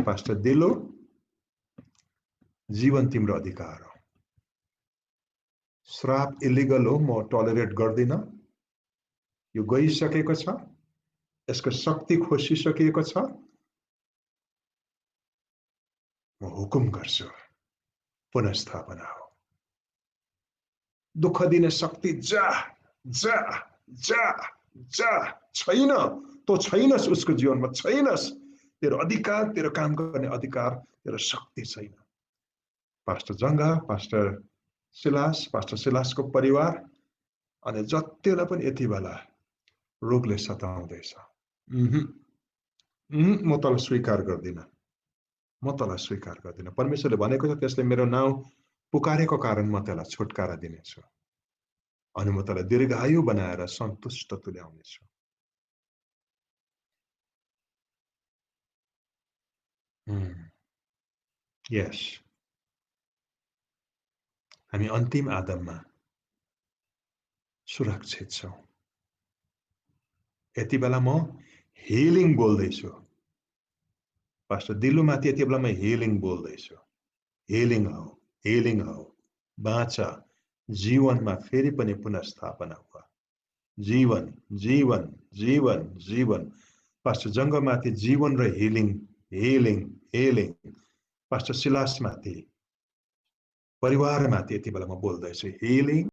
पास्टर दिलो, जीवन तिम्रो अधिकार हो। श्राप इलिगल हो, म टलरेट गर्दिन। यो गइसकेको छ, यसको शक्ति खोसिसकेको छ। म हुकुम गर्छु, पुनर्स्थापना हो। दुःख दिने शक्ति जा जा जा जा छैन। तो छैनस् उसको जीवनमा, छैनस्। तेरो अधिकार, तेरो काम गर्ने अधिकार, तेरो शक्ति छैन। पास्टर जङ्गा, पास्टर सिलासको परिवार अनि जतिलाई पनि यति बेला रोगले सताउँदैछ। म तँलाई स्वीकार गर्दिन, म तँलाई स्वीकार गर्दिन। परमेश्वरले भनेको छ त्यसले मेरो नाउँ पुकारेको कारण म त्यसलाई छुटकारा दिनेछु अनि म त्यसलाई दीर्घायु बनाएर सन्तुष्ट तुल्याउनेछु। यस, हामी अन्तिम आदममा सुरक्षित छौँ। यति बेला म हिलिङ बोल्दैछु। पास्टर दिलुमाथि यति बेला म हिलिङ बोल्दैछु। हिलिङ हो, हिलिङ हो। बाँच, जीवनमा फेरि पनि पुनर्स्थापना हो। जीवन जीवन जीवन जीवन। पास्टर जङ्गमाथि जीवन र हिलिङ हिलिङ हिलिङ। पास्टर सिलासमाथि, परिवारमाथि यति बेला म बोल्दैछु हिलिङ